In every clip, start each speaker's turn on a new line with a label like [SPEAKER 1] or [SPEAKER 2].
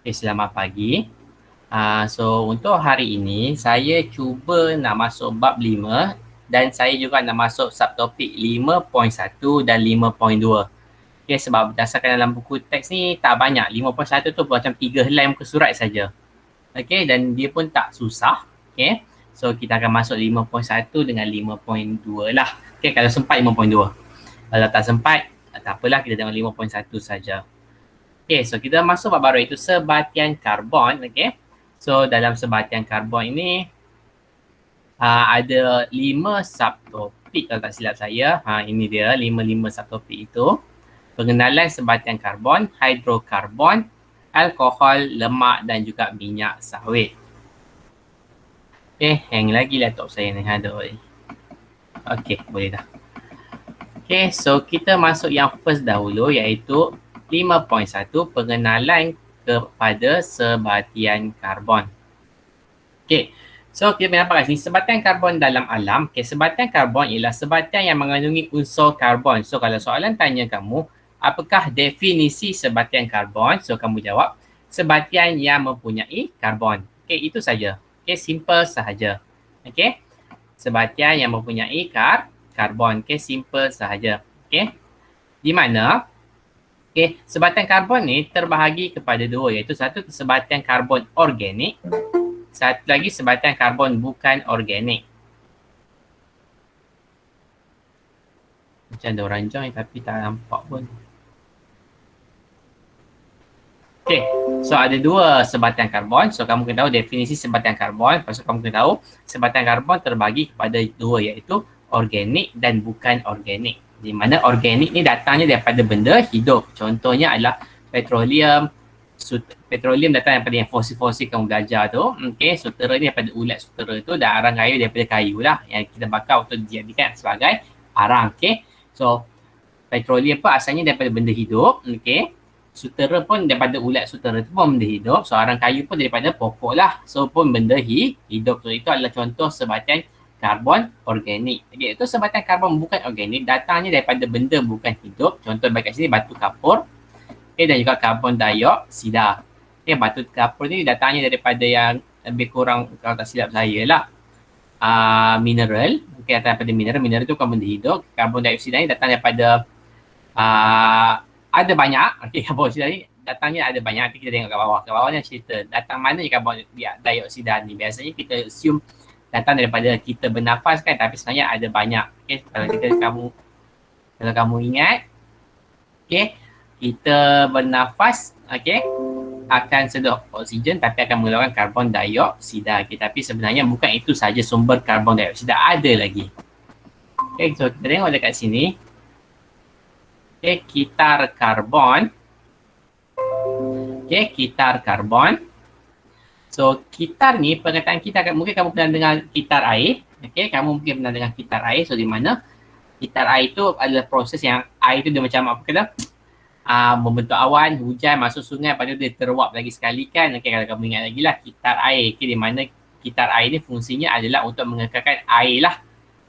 [SPEAKER 1] Selamat pagi. So untuk hari ini saya cuba nak masuk bab 5 dan saya juga nak masuk subtopik 5.1 dan 5.2. Okay, sebab berdasarkan dalam buku teks ni tak banyak. 5.1 tu macam 3 helai muka surat saja. Okay, dan dia pun tak susah. Okay, so kita akan masuk 5.1 dengan 5.2 lah. Okay, kalau sempat 5.2. Kalau tak sempat, tak apalah, kita tengok 5.1 saja. Okay, so kita masuk bab baru, itu sebatian karbon. Okay, so dalam sebatian karbon ini ada 5 subtopik kalau tak silap saya. Ini dia 5 subtopik itu. Pengenalan sebatian karbon, hidrokarbon, alkohol, lemak dan juga minyak sawit. Hang lagi laptop saya ni. Aduh. Okay, boleh dah. Okay, so kita masuk yang first dahulu, iaitu 5.1, pengenalan kepada sebatian karbon. Okay, so kita nampak kat sini sebatian karbon dalam alam. Okay, sebatian karbon ialah sebatian yang mengandungi unsur karbon. So kalau soalan tanya kamu, apakah definisi sebatian karbon? So kamu jawab, sebatian yang mempunyai karbon. Okay, itu saja. Okay, simple sahaja. Okay, sebatian yang mempunyai karbon. Okay, simple sahaja. Okay, di mana sebatian karbon ni terbahagi kepada dua, iaitu satu sebatian karbon organik, satu lagi sebatian karbon bukan organik. Macam ada orang join tapi tak nampak pun. Okay, so ada dua sebatian karbon. So kamu kena tahu definisi sebatian karbon. Lepas tu kamu kena tahu sebatian karbon terbagi kepada dua, iaitu organik dan bukan organik. Di mana organik ni datangnya daripada benda hidup. Contohnya adalah petroleum. Petroleum datang daripada yang fosil-fosil kamu belajar tu. Okay, sutera ni daripada ulat sutera tu, dan arang kayu daripada kayu lah yang kita bakar untuk dijadikan sebagai arang. Okay, so petroleum pun asalnya daripada benda hidup. Okay, sutera pun daripada ulat sutera tu pun benda hidup. So arang kayu pun daripada pokok lah. So pun benda hidup. So itu adalah contoh sebatian karbon organik. Jadi itu sebatian karbon bukan organik, datangnya daripada benda bukan hidup. Contoh bagi kat sini batu kapur. Okay, dan juga karbon dioksida. Okay, batu kapur ni datangnya daripada yang lebih kurang kalau tak silap saya lah, mineral. Okay, datang daripada mineral. Mineral tu bukan benda hidup. Karbon dioksida ni datang daripada ada banyak. Okay, karbon dioksida ni datangnya ada banyak. Nanti kita tengok kat bawah. Kat bawah ni cerita datang mana je karbon dioksida ni. Biasanya kita assume datang daripada kita bernafas kan, tapi sebenarnya ada banyak. Okay, kalau kamu ingat, okay, kita bernafas, okay, akan sedut oksigen tapi akan mengeluarkan karbon dioksida. Okay, tapi sebenarnya bukan itu saja sumber karbon dioksida, ada lagi. Okay, so kita tengok dekat sini. Okay, kitar karbon. Okay, kitar karbon. So, kitar ni, pengertian kitar, mungkin kamu pernah dengar kitar air. Okay, kamu mungkin pernah dengar kitar air. So, di mana kitar air tu adalah proses yang air tu dia macam apa kata, membentuk awan, hujan, masuk sungai, lepas tu dia teruap lagi sekali kan. Okay, kalau kamu ingat lagi lah, kitar air. Okay, di mana kitar air ni fungsinya adalah untuk mengekalkan air lah.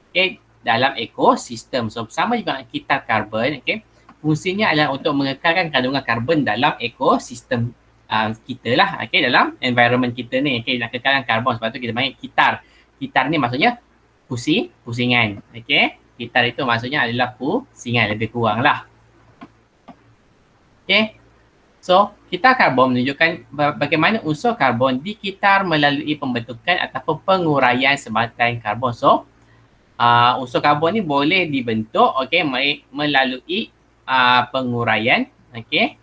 [SPEAKER 1] Okay, dalam ekosistem. So, sama juga dengan kitar karbon. Okay, fungsinya adalah untuk mengekalkan kandungan karbon dalam ekosistem kita lah, okay, dalam environment kita ni. Okay, nak kekalkan karbon, sebab tu kita panggil kitar. Kitar ni maksudnya pusingan. Okay, kitar itu maksudnya adalah pusingan, lebih kurang lah. Okay, so kitar karbon menunjukkan bagaimana unsur karbon dikitar melalui pembentukan ataupun penguraian sebatian karbon. So unsur karbon ni boleh dibentuk, okay, melalui penguraian. Okay,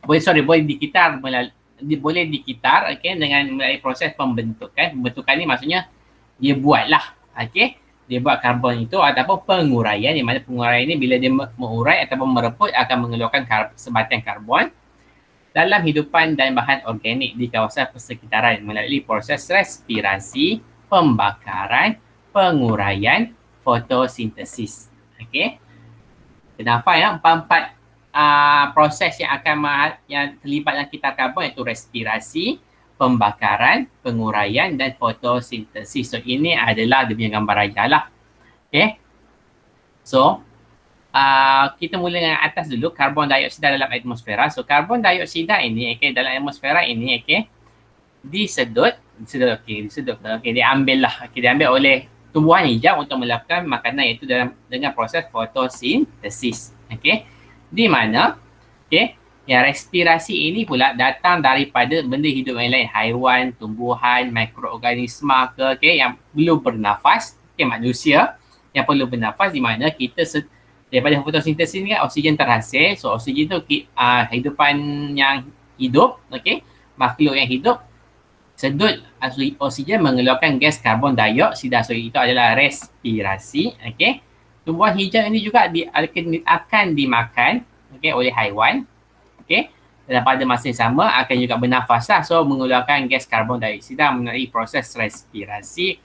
[SPEAKER 1] boleh dikitar boleh dikitar, okay, dengan melalui proses pembentukan. Pembentukan ni maksudnya dia buatlah, okay, dia buat karbon itu, ataupun penguraian, di mana penguraian ni bila dia mengurai ataupun mereput akan mengeluarkan sebatian karbon dalam hidupan dan bahan organik di kawasan persekitaran melalui proses respirasi, pembakaran, penguraian, fotosintesis. Okay, kenapa ya? Empat proses yang yang terlibat dalam kitar karbon, iaitu respirasi, pembakaran, penguraian dan fotosintesis. So ini adalah dia punya gambar raya lah. Okay, so kita mula dengan atas dulu, karbon dioksida dalam atmosfera. So karbon dioksida ini dalam atmosfera ini disedut, diambil lah, diambil oleh tumbuhan hijau untuk melakukan makanan, iaitu dengan proses fotosintesis. Di mana yang respirasi ini pula datang daripada benda hidup yang lain, haiwan, tumbuhan, mikroorganisma yang belum bernafas, manusia yang perlu bernafas, di mana kita daripada fotosintesis ni oksigen terhasil. So oksigen tu hidupan yang hidup, makhluk yang hidup sedut oksigen mengeluarkan gas karbon dioksida. So itu adalah respirasi. Tumbuhan hijau ini juga akan dimakan oleh haiwan. Dan pada masa yang sama akan juga bernafas lah. So mengeluarkan gas karbon dioksida melalui proses respirasi.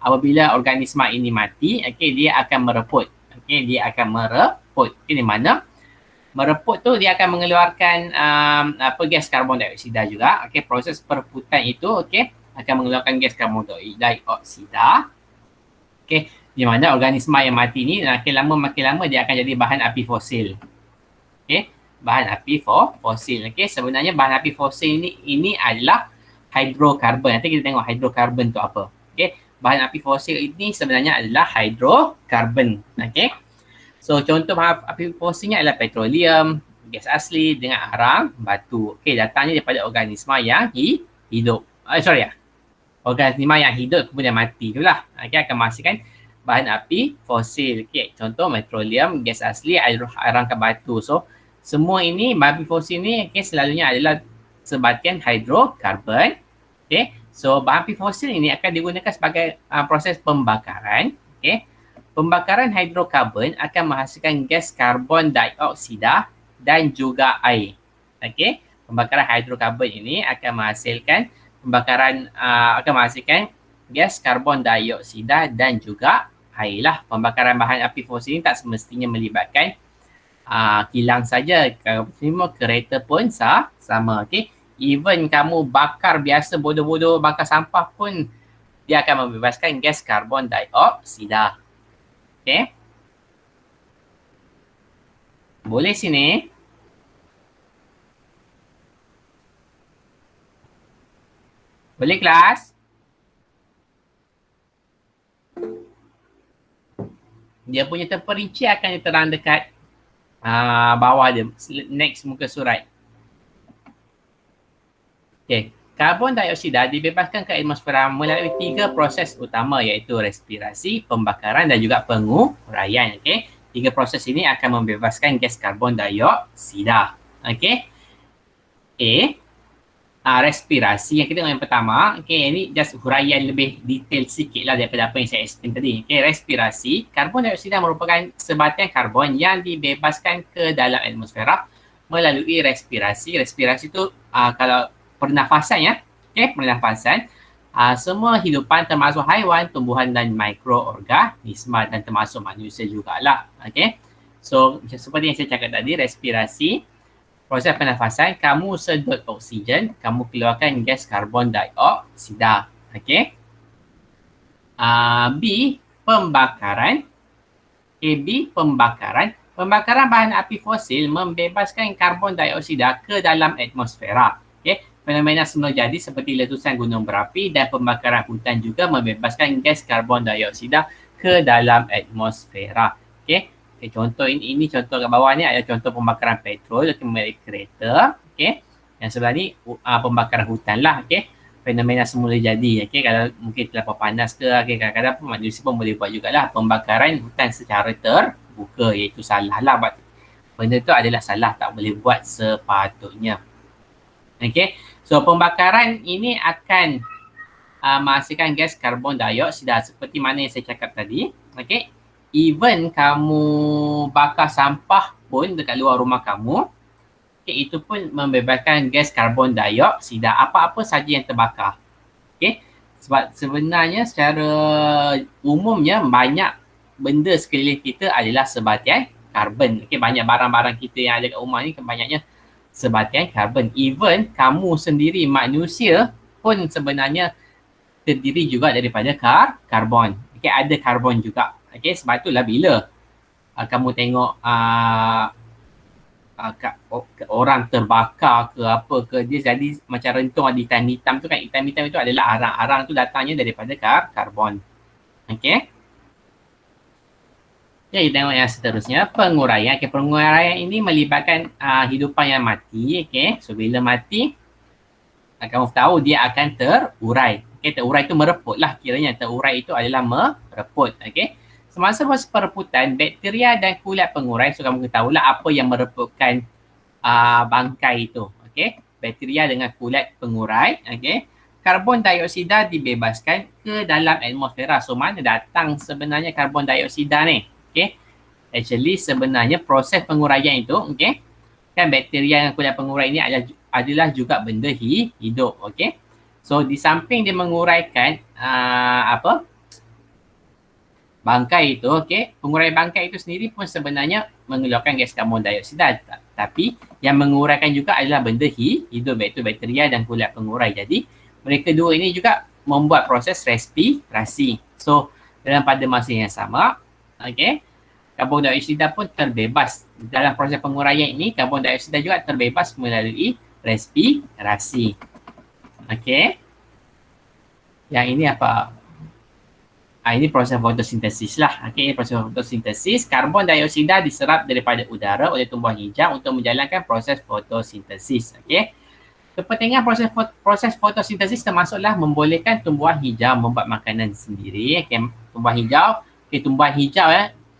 [SPEAKER 1] Apabila organisma ini mati, dia akan mereput. Dia akan mereput. Di mana mereput tu dia akan mengeluarkan gas karbon dioksida juga. Proses pereputan itu akan mengeluarkan gas karbon dioksida. Di mana organisma yang mati ni makin lama dia akan jadi bahan api fosil. Bahan api fosil. Sebenarnya bahan api fosil ini adalah hidrokarbon. Nanti kita tengok hidrokarbon tu apa. Bahan api fosil ini sebenarnya adalah hidrokarbon. So contoh bahan api fosilnya adalah petroleum, gas asli dengan arang batu. Datangnya daripada organisma yang hidup. Organisma yang hidup kemudian mati itulah. Akan menghasilkan bahan api fosil. Contoh petroleum, gas asli, arang batu. So semua ini, bahan api fosil ni selalunya adalah sebatian hidrokarbon. So bahan api fosil ini akan digunakan sebagai proses pembakaran. Pembakaran hidrokarbon akan menghasilkan gas karbon dioksida dan juga air. Pembakaran hidrokarbon ini akan menghasilkan gas karbon dioksida dan juga air lah. Pembakaran bahan api fosil ini tak semestinya melibatkan kilang saja. Semua kereta pun sama. Even kamu bakar biasa bodoh-bodoh, bakar sampah pun dia akan membebaskan gas karbon dioksida. Boleh sini? Boleh kelas? Dia punya terperinci akan diterang dekat bawah dia, next muka surat. Karbon dioksida dibebaskan ke atmosfera melalui 3 proses utama, iaitu respirasi, pembakaran dan juga penguraian. 3 proses ini akan membebaskan gas karbon dioksida. Respirasi yang kita tengok yang pertama. Ini just huraian lebih detail sikit lah daripada apa yang saya explain tadi. Respirasi, karbon dioksida merupakan sebatian karbon yang dibebaskan ke dalam atmosfera melalui respirasi. Respirasi tu kalau pernafasan pernafasan. Semua hidupan termasuk haiwan, tumbuhan dan mikroorganisma dan termasuk manusia jugalah. So seperti yang saya cakap tadi, respirasi, proses pernafasan, kamu sedut oksigen, kamu keluarkan gas karbon dioksida. B, pembakaran. Pembakaran. Pembakaran bahan api fosil membebaskan karbon dioksida ke dalam atmosfera. Fenomena semula jadi seperti letusan gunung berapi dan pembakaran hutan juga membebaskan gas karbon dioksida ke dalam atmosfera. Contoh ini contoh kat bawah ni adalah contoh pembakaran petrol melalui kereta. Yang sebelah ni pembakaran hutan lah. Fenomena semula jadi. Kalau mungkin terlalu panas ke, kadang-kadang manusia pun boleh buat jugalah pembakaran hutan secara terbuka, iaitu salah lah. Benda tu adalah salah, tak boleh buat sepatutnya. So pembakaran ini akan menghasilkan gas karbon dioksida seperti mana yang saya cakap tadi. Even kamu bakar sampah pun dekat luar rumah kamu, itu pun membebaskan gas karbon dioksida, apa-apa saja yang terbakar. Sebab sebenarnya secara umumnya banyak benda sekeliling kita adalah sebatian karbon. Banyak barang-barang kita yang ada kat rumah ni banyaknya sebatian karbon. Even kamu sendiri manusia pun sebenarnya terdiri juga daripada karbon. Ada karbon juga. Sebab itulah bila kamu tengok orang terbakar ke apa ke, dia jadi macam rentung ada hitam-hitam tu kan. Hitam-hitam itu adalah arang. Arang tu datangnya daripada karbon. Okey. Jadi tengok yang seterusnya, penguraian. Okay, penguraian ini melibatkan hidupan yang mati. Okay. So bila mati, kamu tahu dia akan terurai. Okay, terurai itu mereput lah kiranya. Terurai itu adalah mereput. Okay. Semasa proses pereputan, bakteria dan kulit pengurai, so kamu ketahuilah apa yang mereputkan bangkai itu. Okay. Bakteria dengan kulit pengurai. Okay. Karbon dioksida dibebaskan ke dalam atmosfera. So mana datang sebenarnya karbon dioksida ni? Okay. Actually sebenarnya proses penguraian itu, okay, kan bakteria yang kulit pengurai ini adalah juga benda hidup. Okay. So di samping dia menguraikan bangkai itu, okay, pengurai bangkai itu sendiri pun sebenarnya mengeluarkan gas karbon dioksida. Tapi yang menguraikan juga adalah benda hidup, iaitu bakteria dan kulit pengurai. Jadi mereka dua ini juga membuat proses respirasi. So dalam pada masa yang sama, okay, karbon dioksida pun terbebas. Dalam proses penguraian ini, karbon dioksida juga terbebas melalui respirasi. Okey. Yang ini apa? Ini proses fotosintesis lah. Okey, ini proses fotosintesis. Karbon dioksida diserap daripada udara oleh tumbuhan hijau untuk menjalankan proses fotosintesis. Okey. Kepentingan proses fotosintesis termasuklah membolehkan tumbuhan hijau membuat makanan sendiri. Okay. Tumbuhan hijau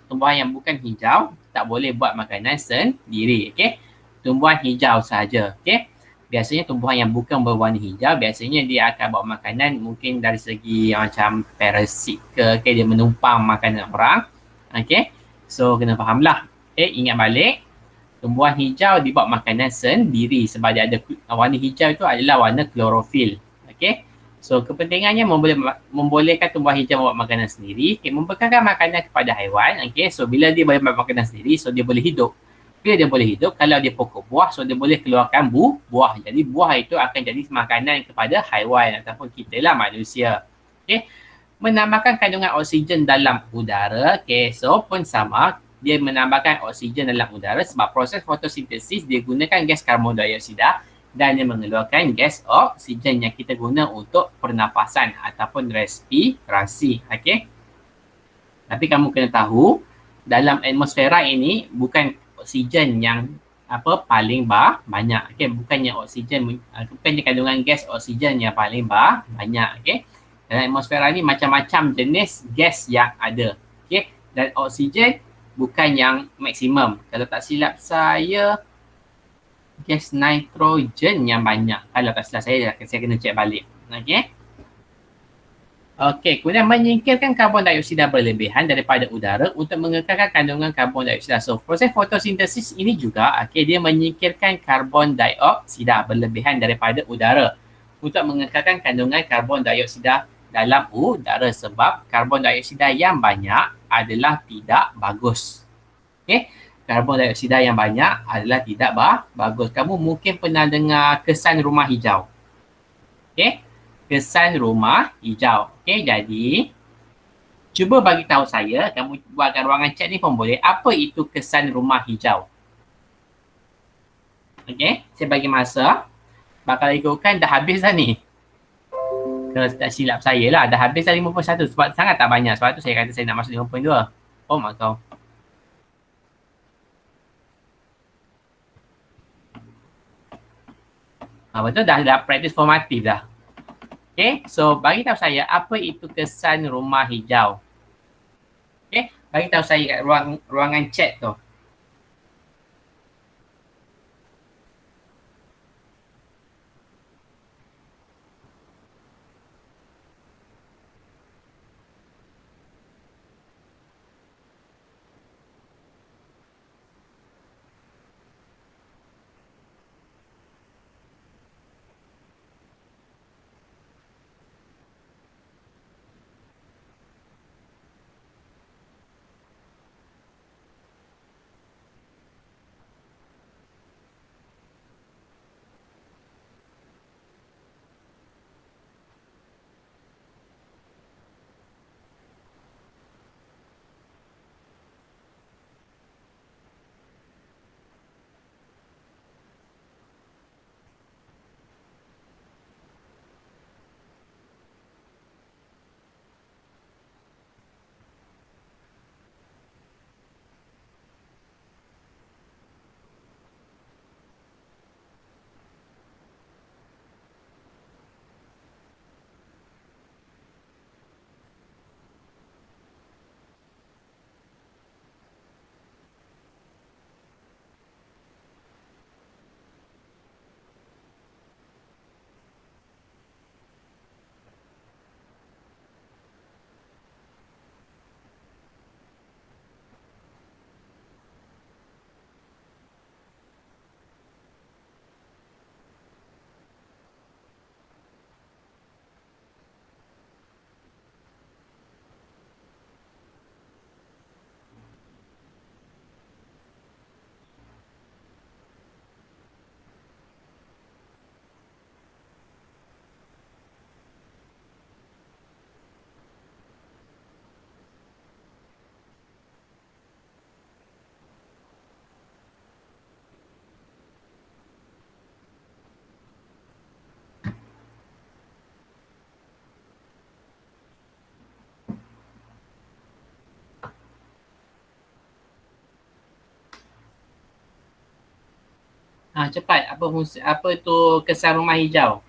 [SPEAKER 1] tumbuhan yang bukan hijau tak boleh buat makanan sendiri. Okay. Tumbuhan hijau sahaja. Okay. Biasanya tumbuhan yang bukan berwarna hijau, biasanya dia akan buat makanan mungkin dari segi macam parasit ke, okay, dia menumpang makanan orang. Okay. So kena fahamlah. Okay. Ingat balik, tumbuhan hijau dibuat makanan sendiri sebab dia ada warna hijau itu adalah warna klorofil. Okey. So kepentingannya membolehkan tumbuhan hijau buat makanan sendiri, okay, membekalkan makanan kepada haiwan. Okey. So bila dia boleh buat makanan sendiri, so dia boleh hidup. Bila dia boleh hidup, kalau dia pokok buah, so dia boleh keluarkan buah. Jadi buah itu akan jadi makanan kepada haiwan ataupun kita lah manusia. Okey. Menambahkan kandungan oksigen dalam udara. Okey. So pun sama, dia menambahkan oksigen dalam udara sebab proses fotosintesis dia gunakan gas karbon dioksida dan dia mengeluarkan gas oksigen yang kita guna untuk pernafasan ataupun respirasi. Okey. Tapi kamu kena tahu, dalam atmosfera ini bukan oksigen yang paling banyak. Okey, bukannya oksigen, bukannya kandungan gas oksigen yang paling banyak. Okey. Dalam atmosfera ni macam-macam jenis gas yang ada. Okey. Dan oksigen bukan yang maksimum. Kalau tak silap saya, gas nitrogen yang banyak. Kalau tak silap saya kena cek balik. Okey. Okey, kemudian menyingkirkan karbon dioksida berlebihan daripada udara untuk mengekalkan kandungan karbon dioksida. So, proses fotosintesis ini juga, okey, dia menyingkirkan karbon dioksida berlebihan daripada udara untuk mengekalkan kandungan karbon dioksida dalam udara sebab karbon dioksida yang banyak adalah tidak bagus. Okey, karbon dioksida yang banyak adalah tidak bagus. Kamu mungkin pernah dengar kesan rumah hijau. Okey, kesan rumah hijau. Okey, jadi cuba bagi tahu saya, kamu buatkan ruangan chat ni pun boleh, apa itu kesan rumah hijau? Okey, saya bagi masa. Bakal ikutkan dah habis dah ni. Kalau tak silap saya lah, dah habis dah 51 sebab sangat tak banyak. Sebab tu saya kata saya nak masuk 5.2. Oh mak kau. Betul dah praktis formatif dah. Okay, so bagi tahu saya apa itu kesan rumah hijau. Okay, bagi tahu saya kat ruangan chat tu. Cepat. Apa tu kesan rumah hijau?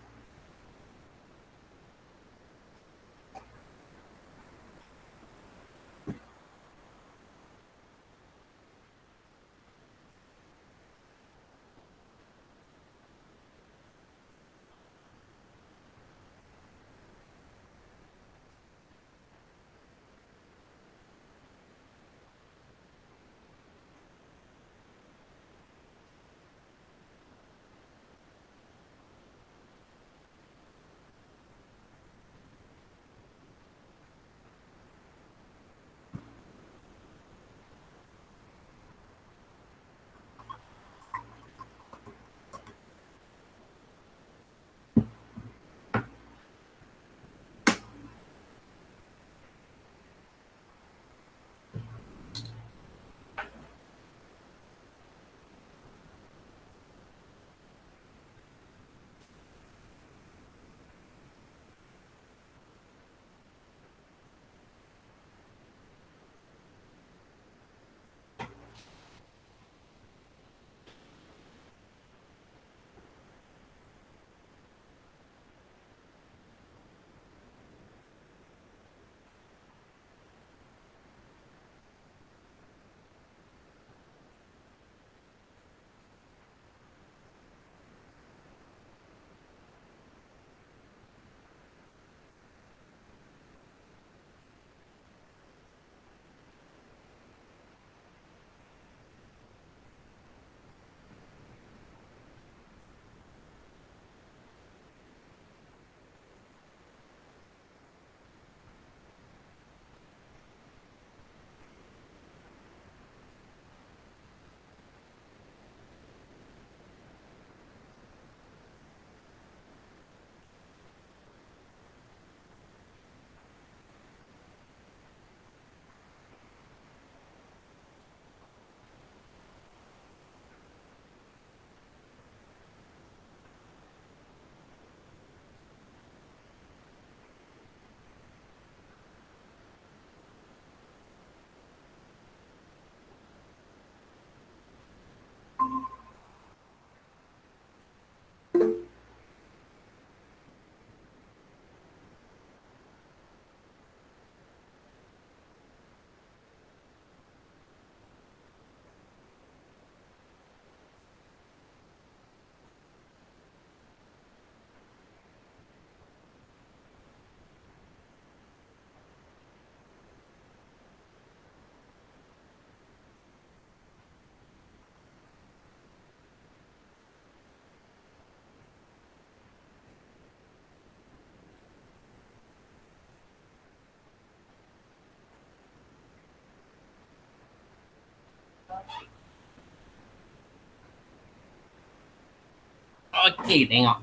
[SPEAKER 1] Okey, tengok.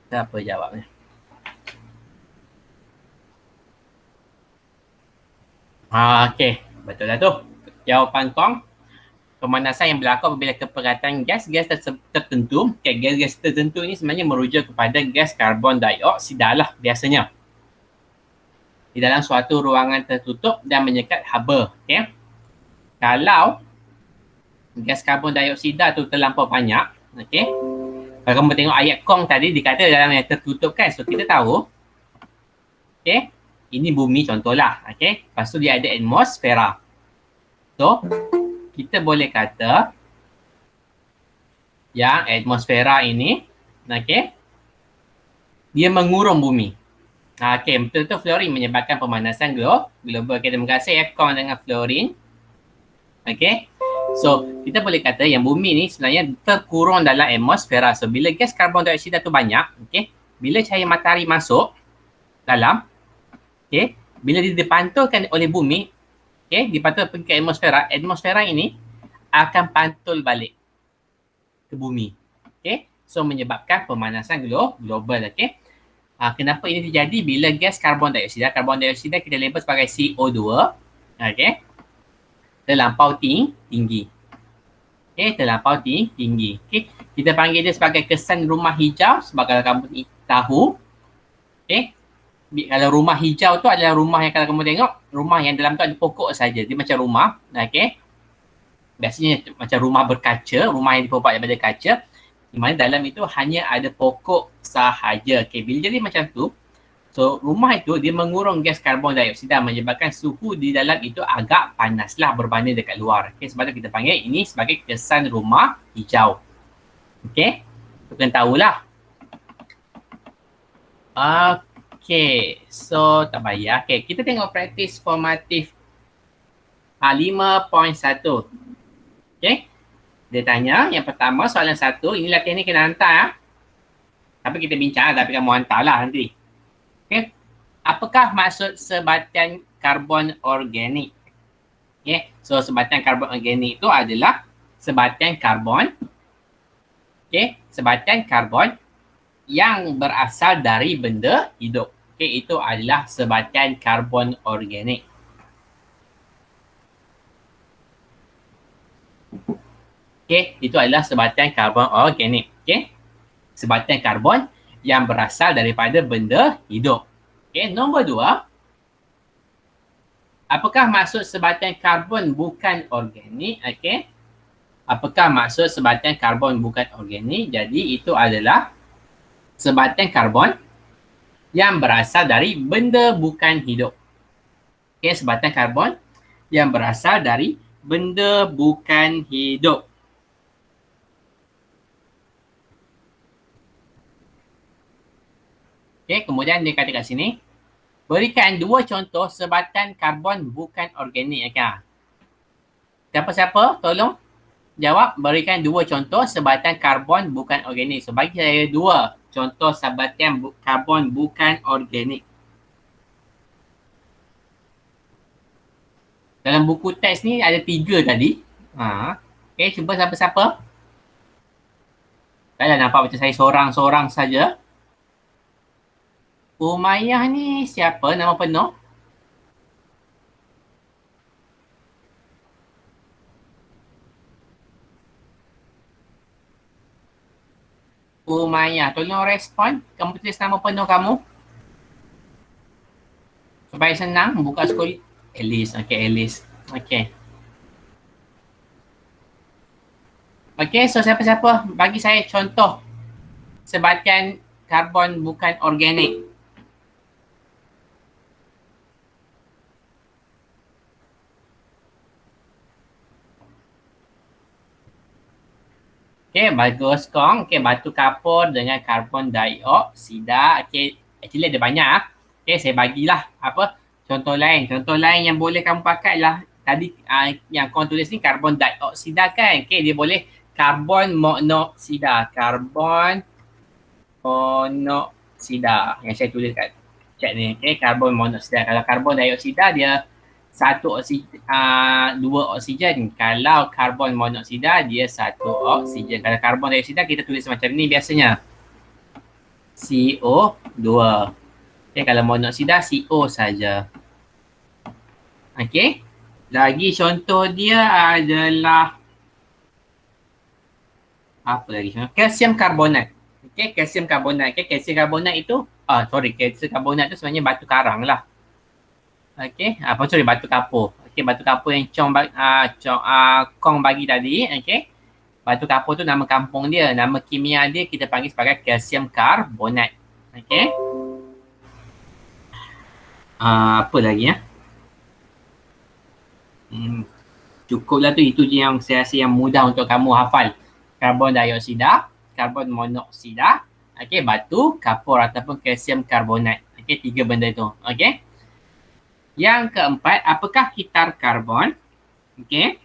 [SPEAKER 1] Apa jawabnya? Okey. Betul lah tu. Jawapan Kong, pemanasan yang berlaku apabila kepadatan gas-gas tertentu. Okay, gas-gas tertentu ini sebenarnya merujuk kepada gas karbon dioksida lah biasanya. Di dalam suatu ruangan tertutup dan menyekat haba. Okay. Kalau gas karbon dioksida tu terlampau banyak, okay, kalau kamu tengok ayat Kong tadi dikata dalam yang tertutup kan, so kita tahu, okay, ini bumi contohlah, okay, lepas tu dia ada atmosfera. So kita boleh kata yang atmosfera ini, okay, dia mengurung bumi. Okay, betul-betul fluorine menyebabkan pemanasan global. Okay, terima kasih ya Kong dengan fluorine. Okay, so kita boleh kata yang bumi ni sebenarnya terkurung dalam atmosfera. So bila gas karbon dioksida tu banyak, okay, bila cahaya matahari masuk dalam, okay, bila dia dipantulkan oleh bumi, okay, dipantul pergi ke atmosfera, atmosfera ini akan pantul balik ke bumi. Okay, so menyebabkan pemanasan global. Okay, kenapa ini terjadi? Bila gas karbon dioksida kita label sebagai CO2, okay, terlampau tinggi. Okay, terlampau tinggi. Okay, kita panggil dia sebagai kesan rumah hijau sebab kalau kamu tahu, okay, kalau rumah hijau tu adalah rumah yang kalau kamu tengok, rumah yang dalam tu ada pokok saja. Dia macam rumah, okay. Biasanya macam rumah berkaca, rumah yang dibuat daripada kaca, di mana dalam itu hanya ada pokok sahaja. Okay, bila jadi macam tu, so rumah itu dia mengurung gas karbon dioksida menyebabkan suhu di dalam itu agak panaslah berbanding dekat luar. Okay, sebab tu kita panggil ini sebagai kesan rumah hijau. Okay, tu kena tahulah. Okay, so tak payah. Okay, kita tengok praktis formatif 5.1. Okay, dia tanya yang pertama soalan 1, ini latihan ni kena hantar. Tapi kita bincang tapi kamu hantarlah nanti. Okay, apakah maksud sebatian karbon organik? Okay, so sebatian karbon organik itu adalah sebatian karbon, okay, sebatian karbon yang berasal dari benda hidup. Okay, itu adalah sebatian karbon organik. Okay, itu adalah sebatian karbon organik. Okay, sebatian karbon yang berasal daripada benda hidup. Okay, nombor 2. Apakah maksud sebatian karbon bukan organik? Okay, apakah maksud sebatian karbon bukan organik? Jadi itu adalah sebatian karbon yang berasal dari benda bukan hidup. Okay, sebatian karbon yang berasal dari benda bukan hidup. Okay, kemudian dia kata kat sini, berikan 2 contoh sebatian karbon bukan organik. Okay. Siapa-siapa tolong jawab, berikan 2 contoh sebatian karbon bukan organik. So bagi saya 2 contoh sebatian karbon bukan organik. Dalam buku teks ni ada 3 tadi. Okay, cuba siapa-siapa. Taklah nampak macam saya seorang-seorang saja. Umayyah ni siapa nama penuh? Umayyah, tolong respon. Kamu tulis nama penuh kamu. Supaya senang buka skor. Alice, okay, Alice. Okay. Okay, so siapa-siapa bagi saya contoh sebatian karbon bukan organik. Okay, bagus kong. Okay, batu kapur dengan karbon dioksida. Okay, actually ada banyak. Okay, saya bagilah apa contoh lain. Contoh lain yang boleh kamu pakai lah. Tadi yang kau tulis ni karbon dioksida kan. Okay, dia boleh karbon monoksida. Karbon monoksida. Yang saya tulis kat chat ni. Okay, karbon monoksida. Kalau karbon dioksida dia 2 oksigen. Kalau karbon monoksida dia 1 oksigen. Kalau karbon dioksida kita tulis macam ni biasanya. CO2. Okay, kalau monoksida CO saja. Okay. Lagi contoh dia adalah apa lagi? Kalsium karbonat. Okay, kalsium karbonat. Okay, kalsium karbonat itu kalsium karbonat tu sebenarnya batu karang lah. Okey, batu kapur. Okey, batu kapur yang Kong bagi tadi, okey. Batu kapur tu nama kampung dia, nama kimia dia kita panggil sebagai kalsium karbonat. Okey. Apa lagi ya? Cukuplah tu, itu je yang saya rasa yang mudah untuk kamu hafal. Karbon dioksida, karbon monoksida, okey, batu kapur ataupun kalsium karbonat. Okey, 3 benda tu. Okey. Yang keempat, apakah kitar karbon? Okay.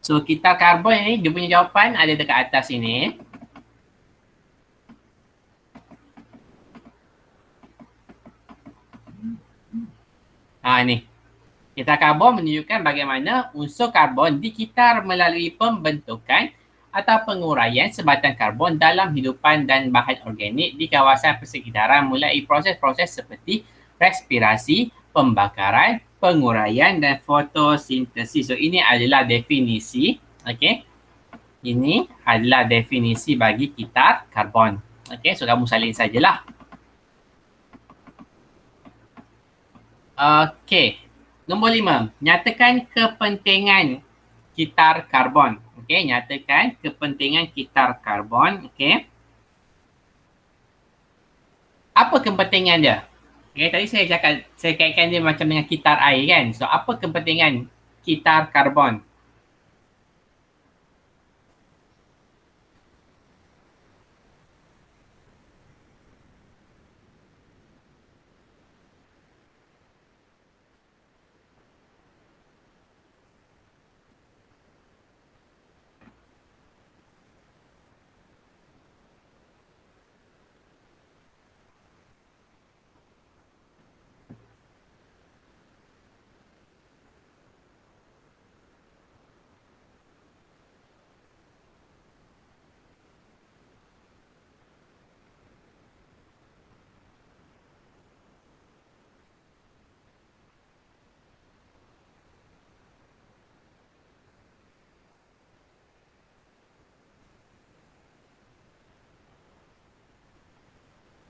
[SPEAKER 1] So, kitar karbon ni, dia punya jawapan ada dekat atas ini. Ni. Kitar karbon menunjukkan bagaimana unsur karbon dikitar melalui pembentukan atau penguraian sebatian karbon dalam hidupan dan bahan organik di kawasan persekitaran mulai proses-proses seperti respirasi, pembakaran, penguraian dan fotosintesis. So ini adalah definisi. Okey. Ini adalah definisi bagi kitar karbon. Okey, so kamu salin sajalah. Okey. Nombor 5, nyatakan kepentingan kitar karbon. Okey, nyatakan kepentingan kitar karbon. Okey. Apa kepentingan dia? Okey, tadi saya cakap, saya kaitkan dia macam dengan kitar air kan. So, apa kepentingan kitar karbon?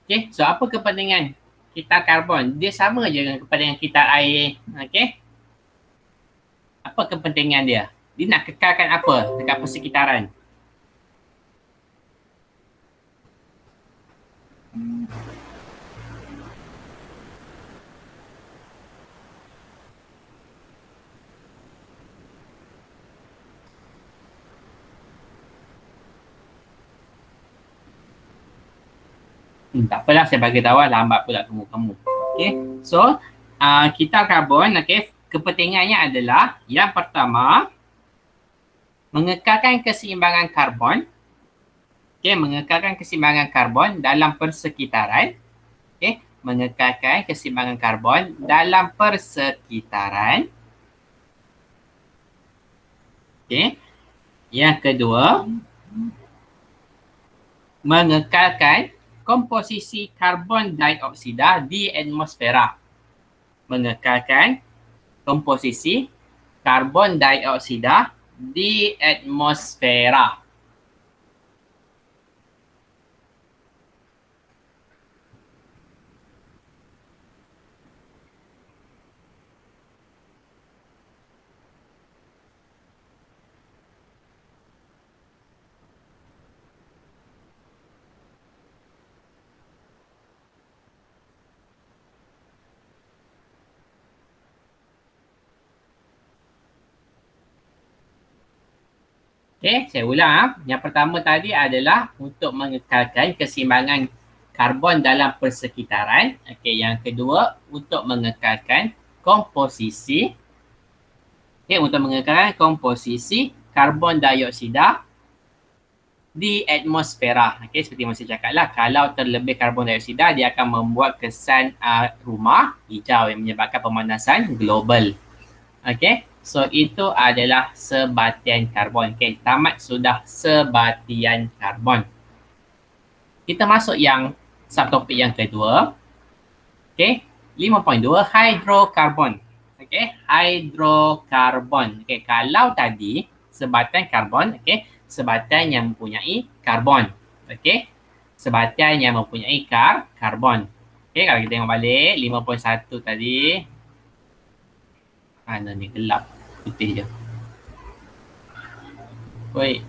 [SPEAKER 1] Okey, so apa kepentingan kitar karbon? Dia sama je dengan kepentingan kitar air. Okey. Apa kepentingan dia? Dia nak kekalkan apa dekat persekitaran? Tak apalah, saya bagi tahu lambat pula tunggu kamu. Okey. So, kitar karbon, okey, kepentingannya adalah yang pertama, mengekalkan keseimbangan karbon. Okey, mengekalkan keseimbangan karbon dalam persekitaran. Okey, mengekalkan keseimbangan karbon dalam persekitaran. Okey. Yang kedua, mengekalkan komposisi karbon dioksida di atmosfera. Mengekalkan komposisi karbon dioksida di atmosfera. Okey, saya ulang. Yang pertama tadi adalah untuk mengekalkan keseimbangan karbon dalam persekitaran. Okey, yang kedua untuk mengekalkan komposisi. Okey, untuk mengekalkan komposisi karbon dioksida di atmosfera. Okey, seperti yang saya cakap lah, kalau terlebih karbon dioksida, dia akan membuat kesan rumah hijau yang menyebabkan pemanasan global. Okey. So, itu adalah sebatian karbon. Okay, tamat sudah sebatian karbon. Kita masuk yang subtopik yang kedua. Okay, 5.2 hidrokarbon. Okay, hidrokarbon. Okay, kalau tadi sebatian karbon, okay, sebatian yang mempunyai karbon. Okay, sebatian yang mempunyai karbon. Okay, kalau kita tengok balik, 5.1 tadi. Mana ni gelap. Putih je. Woi.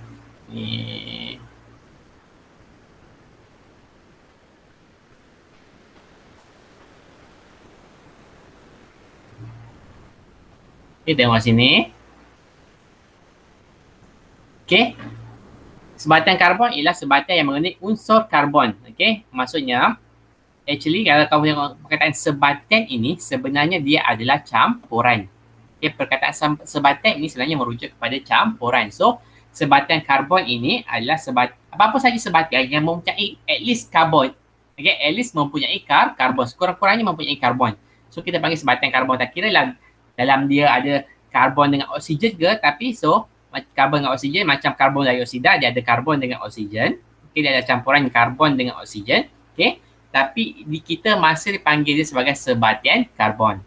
[SPEAKER 1] Ni. Kita tengok sini. Okey. Sebatian karbon ialah sebatian yang mengandungi unsur karbon. Okey. Maksudnya, actually kalau kamu tengok perkataan sebatian ini, sebenarnya dia adalah campuran. Okay, perkataan sebatian ini sebenarnya merujuk kepada campuran. So, sebatian karbon ini adalah apa-apa saja sebatian yang mempunyai at least karbon. Okay, at least mempunyai karbon. Sekurang-kurangnya mempunyai karbon. So, kita panggil sebatian karbon. Tak kira lah dalam dia ada karbon dengan oksigen ke, tapi so, karbon dengan oksigen macam karbon dioksida, dia ada karbon dengan oksigen. Okay, dia ada campuran karbon dengan oksigen. Okay, tapi kita masih dipanggil dia sebagai sebatian karbon.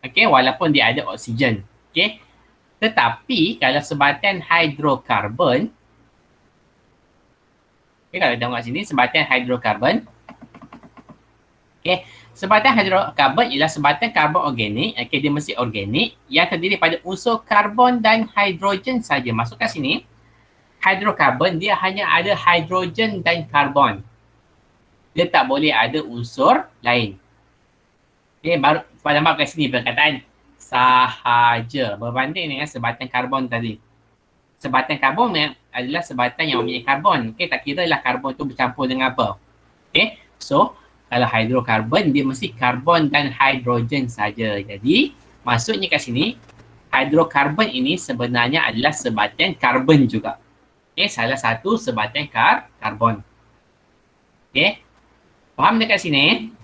[SPEAKER 1] Okey, walaupun dia ada oksigen. Okey. Tetapi kalau sebatian hidrokarbon, okey, kalau tengok sini sebatian hidrokarbon, okey, Sebatan hidrokarbon ialah sebatan karbon organik. Okay, dia mesti organik yang terdiri pada unsur karbon dan hidrogen saja. Masuk kat sini. Hidrokarbon dia hanya ada hidrogen dan karbon. Dia tak boleh ada unsur lain. Okay, baru pada mak kat sini perkataan sahaja berbanding dengan sebatan karbon tadi. Sebatan karbon adalah sebatan yang mempunyai karbon. Okay, tak kira lah karbon tu bercampur dengan apa. Okay, so kalau hidrokarbon dia mesti karbon dan hidrogen saja. Jadi maksudnya kat sini hidrokarbon ini sebenarnya adalah sebatan karbon juga. Okay, salah satu sebatan karbon. Okay, faham dekat sini?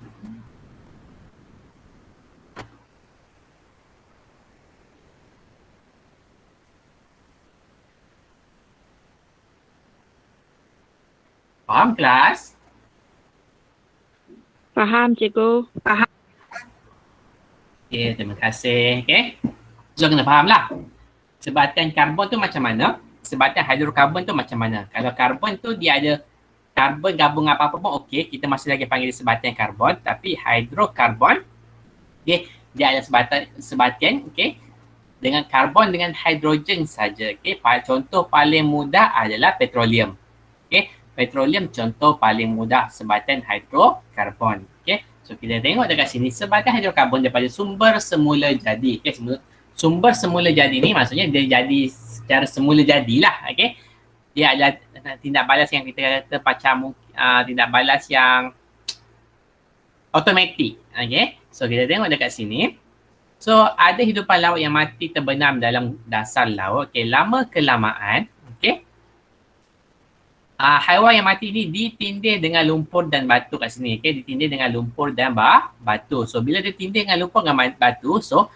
[SPEAKER 1] Faham kelas?
[SPEAKER 2] Faham, cikgu.
[SPEAKER 1] Okay, terima kasih. Okay, so kena faham lah. Sebatan karbon tu macam mana? Sebatan hidrokarbon tu macam mana? Kalau karbon tu dia ada karbon gabung apa-apa pun okey, kita masih lagi panggil sebatan karbon. Tapi hidrokarbon dia ada sebatan okey, dengan karbon dengan hidrogen saja. Okey, contoh paling mudah adalah petroleum. Okey, petroleum contoh paling mudah sebatan hidrokarbon. Okey, so kita tengok dekat sini sebatan hidrokarbon daripada sumber semula jadi. Okey, sumber semula jadi ni maksudnya dia jadi secara semula jadilah. Okey, dia adalah tindak balas yang kita kata macam tindak balas yang automatik. Okay, so kita tengok dekat sini. So ada hidupan laut yang mati terbenam dalam dasar laut. Okay, lama kelamaan, okay, haiwan yang mati ni ditindih dengan lumpur dan batu kat sini. Okay, ditindih dengan lumpur dan batu. So bila dia tindih dengan lumpur dan batu, so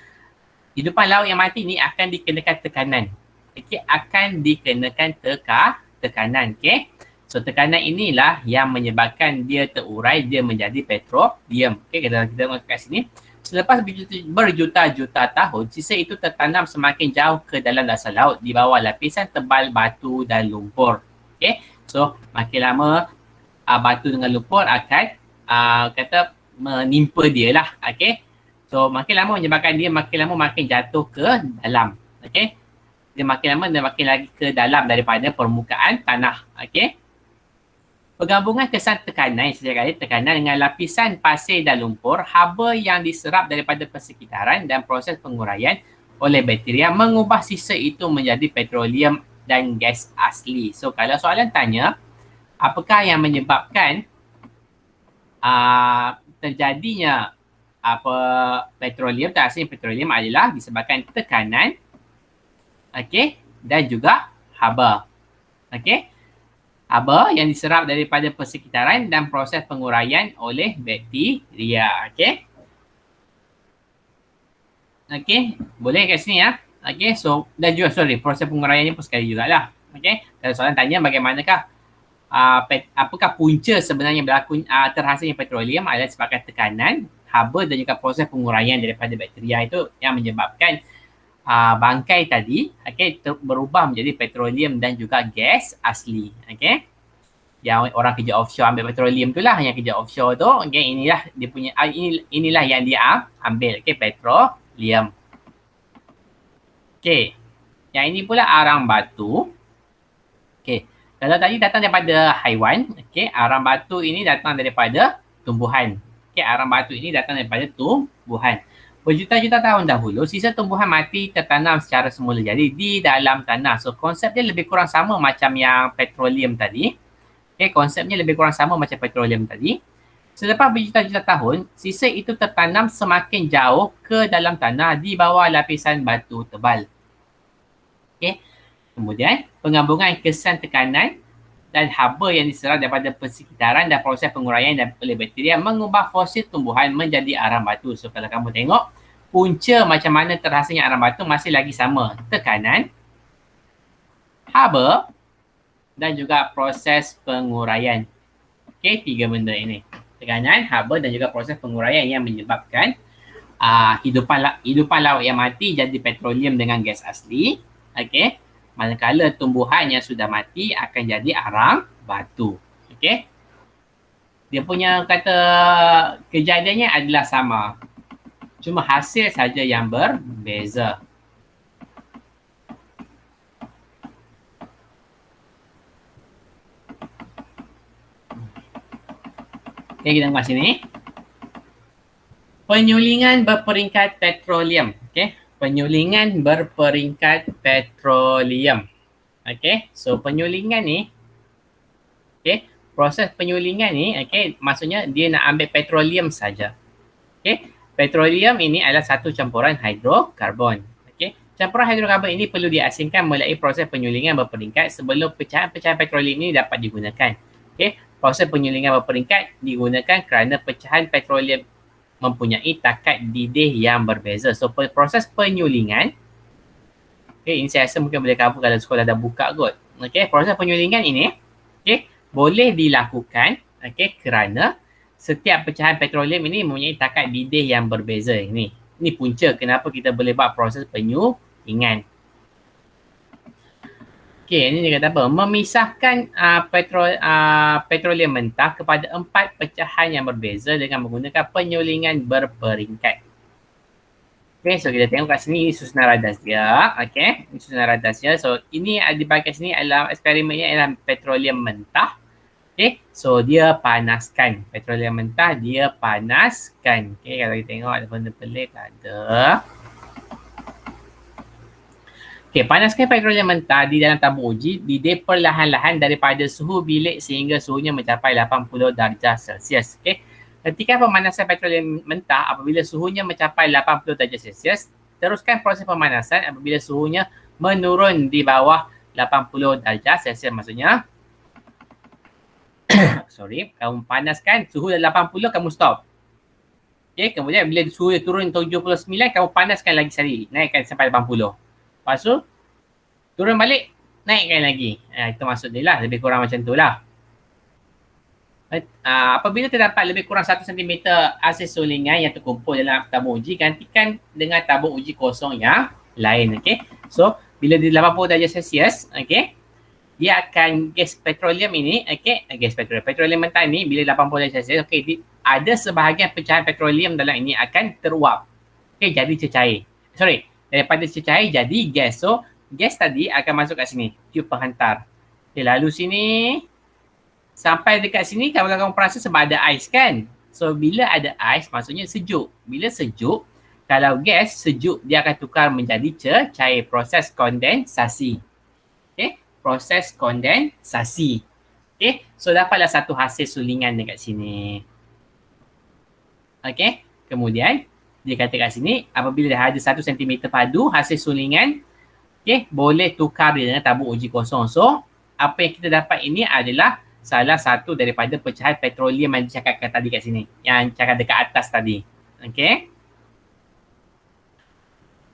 [SPEAKER 1] hidupan laut yang mati ni akan dikenakan tekanan. Okay, akan dikenakan tekanan. Okay, so tekanan inilah yang menyebabkan dia terurai, dia menjadi petroleum. Okay, kita tengok kat sini. Selepas berjuta-juta tahun, sisa itu tertanam semakin jauh ke dalam dasar laut di bawah lapisan tebal batu dan lumpur. Okay, so makin lama batu dengan lumpur akan kata menimpa dia lah. Okay, so makin lama menyebabkan dia makin lama makin jatuh ke dalam. Okay, dia makin lama dan makin lagi ke dalam daripada permukaan tanah. Okey. Penggabungan kesan tekanan, saya kata tekanan dengan lapisan pasir dan lumpur, haba yang diserap daripada persekitaran dan proses penguraian oleh bakteria mengubah sisa itu menjadi petroleum dan gas asli. So kalau soalan tanya, apakah yang menyebabkan terjadinya petroleum, tak asli petroleum adalah disebabkan tekanan, okey, dan juga haba. Okey, haba yang diserap daripada persekitaran dan proses penguraian oleh bakteria. Okey, okey, boleh kat sini ya. Okey, so dan juga proses penguraian ni pun sekali jugalah. Okey, kalau soalan tanya bagaimanakah apakah punca sebenarnya berlaku terhasilnya petroleum adalah disebabkan tekanan, haba dan juga proses penguraian daripada bakteria itu yang menyebabkan bangkai tadi berubah menjadi petroleum dan juga gas asli. Okey, yang orang kerja offshore ambil petroleum tu lah, yang kerja offshore tu, okey, inilah dia punya inilah yang dia ambil, okey, petroleum. Okey, yang ini pula arang batu. Okey, kalau tadi datang daripada haiwan, okey, arang batu ini datang daripada tumbuhan. Okey, arang batu ini datang daripada tumbuhan. Berjuta-juta tahun dahulu, sisa tumbuhan mati tertanam secara semula jadi di dalam tanah. So, konsep dia lebih kurang sama macam yang petroleum tadi. Okay, konsepnya lebih kurang sama macam petroleum tadi. Selepas berjuta-juta tahun, sisa itu tertanam semakin jauh ke dalam tanah di bawah lapisan batu tebal. Okay. Kemudian, penggabungan kesan tekanan dan haba yang diserap daripada persekitaran dan proses penguraian oleh bakteria mengubah fosil tumbuhan menjadi arang batu. So kalau kamu tengok, punca macam mana terhasilnya arang batu masih lagi sama. Tekanan, haba dan juga proses penguraian. Okey, tiga benda ini. Tekanan, haba dan juga proses penguraian yang menyebabkan hidupan laut yang mati jadi petroleum dengan gas asli. Okey. Manakala tumbuhan yang sudah mati akan jadi arang batu. Okey. Dia punya kata kejadiannya adalah sama. Cuma hasil saja yang berbeza. Okay, kita tengok sini. Penyulingan berperingkat petroleum. Okay. Penyulingan berperingkat petroleum. Okay. So penyulingan ni, okay, proses penyulingan ni, okay, maksudnya dia nak ambil petroleum saja. Okay. Petroleum ini adalah satu campuran hidrokarbon. Okay. Campuran hidrokarbon ini perlu diasingkan melalui proses penyulingan berperingkat sebelum pecahan-pecahan petroleum ini dapat digunakan. Okay. Proses penyulingan berperingkat digunakan kerana pecahan petroleum mempunyai takat didih yang berbeza. So proses penyulingan, okay, ini saya rasa mungkin boleh cover kalau sekolah dah buka kot. Okay, proses penyulingan ini, okay, boleh dilakukan, okay, kerana setiap pecahan petroleum ini mempunyai takat didih yang berbeza. Ini punca kenapa kita boleh buat proses penyulingan. Okay, ini dia kata apa? Memisahkan petroleum mentah kepada 4 pecahan yang berbeza dengan menggunakan penyulingan berperingkat. Okay, so kita tengok kat sini susunan radas dia. Okay, ini susunan radas dia. So, ini di bahagian sini adalah eksperimennya adalah petroleum mentah. Okay, so dia panaskan. Petroleum mentah dia panaskan. Okay, kalau kita tengok ada benda pelik ada. Okay, panaskan petroleum mentah di dalam tabung uji didih perlahan-lahan daripada suhu bilik sehingga suhunya mencapai 80 darjah Celsius. Okay. Ketika pemanasan petroleum mentah apabila suhunya mencapai 80 darjah Celsius, teruskan proses pemanasan apabila suhunya menurun di bawah 80 darjah Celsius. Maksudnya, kamu panaskan suhu dah 80, kamu stop. Okay, kemudian bila suhu turun 79, kamu panaskan lagi sekali, naikkan sampai 80. Lepas tu, turun balik, naikkan lagi. Itu maksud dia lah, lebih kurang macam tu lah. Apabila terdapat lebih kurang 1 cm hasil sulingan yang terkumpul dalam tabung uji, gantikan dengan tabung uji kosong yang lain. Okay? So, bila di 80 darjah Celsius, okay, dia akan gas petroleum ini, okay, petroleum mentah ini bila 80 darjah Celsius, okay, ada sebahagian pecahan petroleum dalam ini akan teruap. Okay, jadi cecair. Daripada cecair jadi gas. So, gas tadi akan masuk kat sini, tube penghantar. Okay, lalu sini, sampai dekat sini, kalau kamu perasan sebab ada ais kan? So, bila ada ais, maksudnya sejuk. Bila sejuk, kalau gas sejuk, dia akan tukar menjadi cair. Proses kondensasi. Okay, proses kondensasi. Okay, so dapatlah satu hasil sulingan dekat sini. Okay, kemudian, dia kata kat sini, apabila dah ada 1 cm padu hasil sulingan, okay, boleh tukar dengan tabung uji kosong. So, apa yang kita dapat ini adalah salah satu daripada pecahan petroleum yang dicakapkan tadi kat sini. Yang cakap dekat atas tadi. Okay.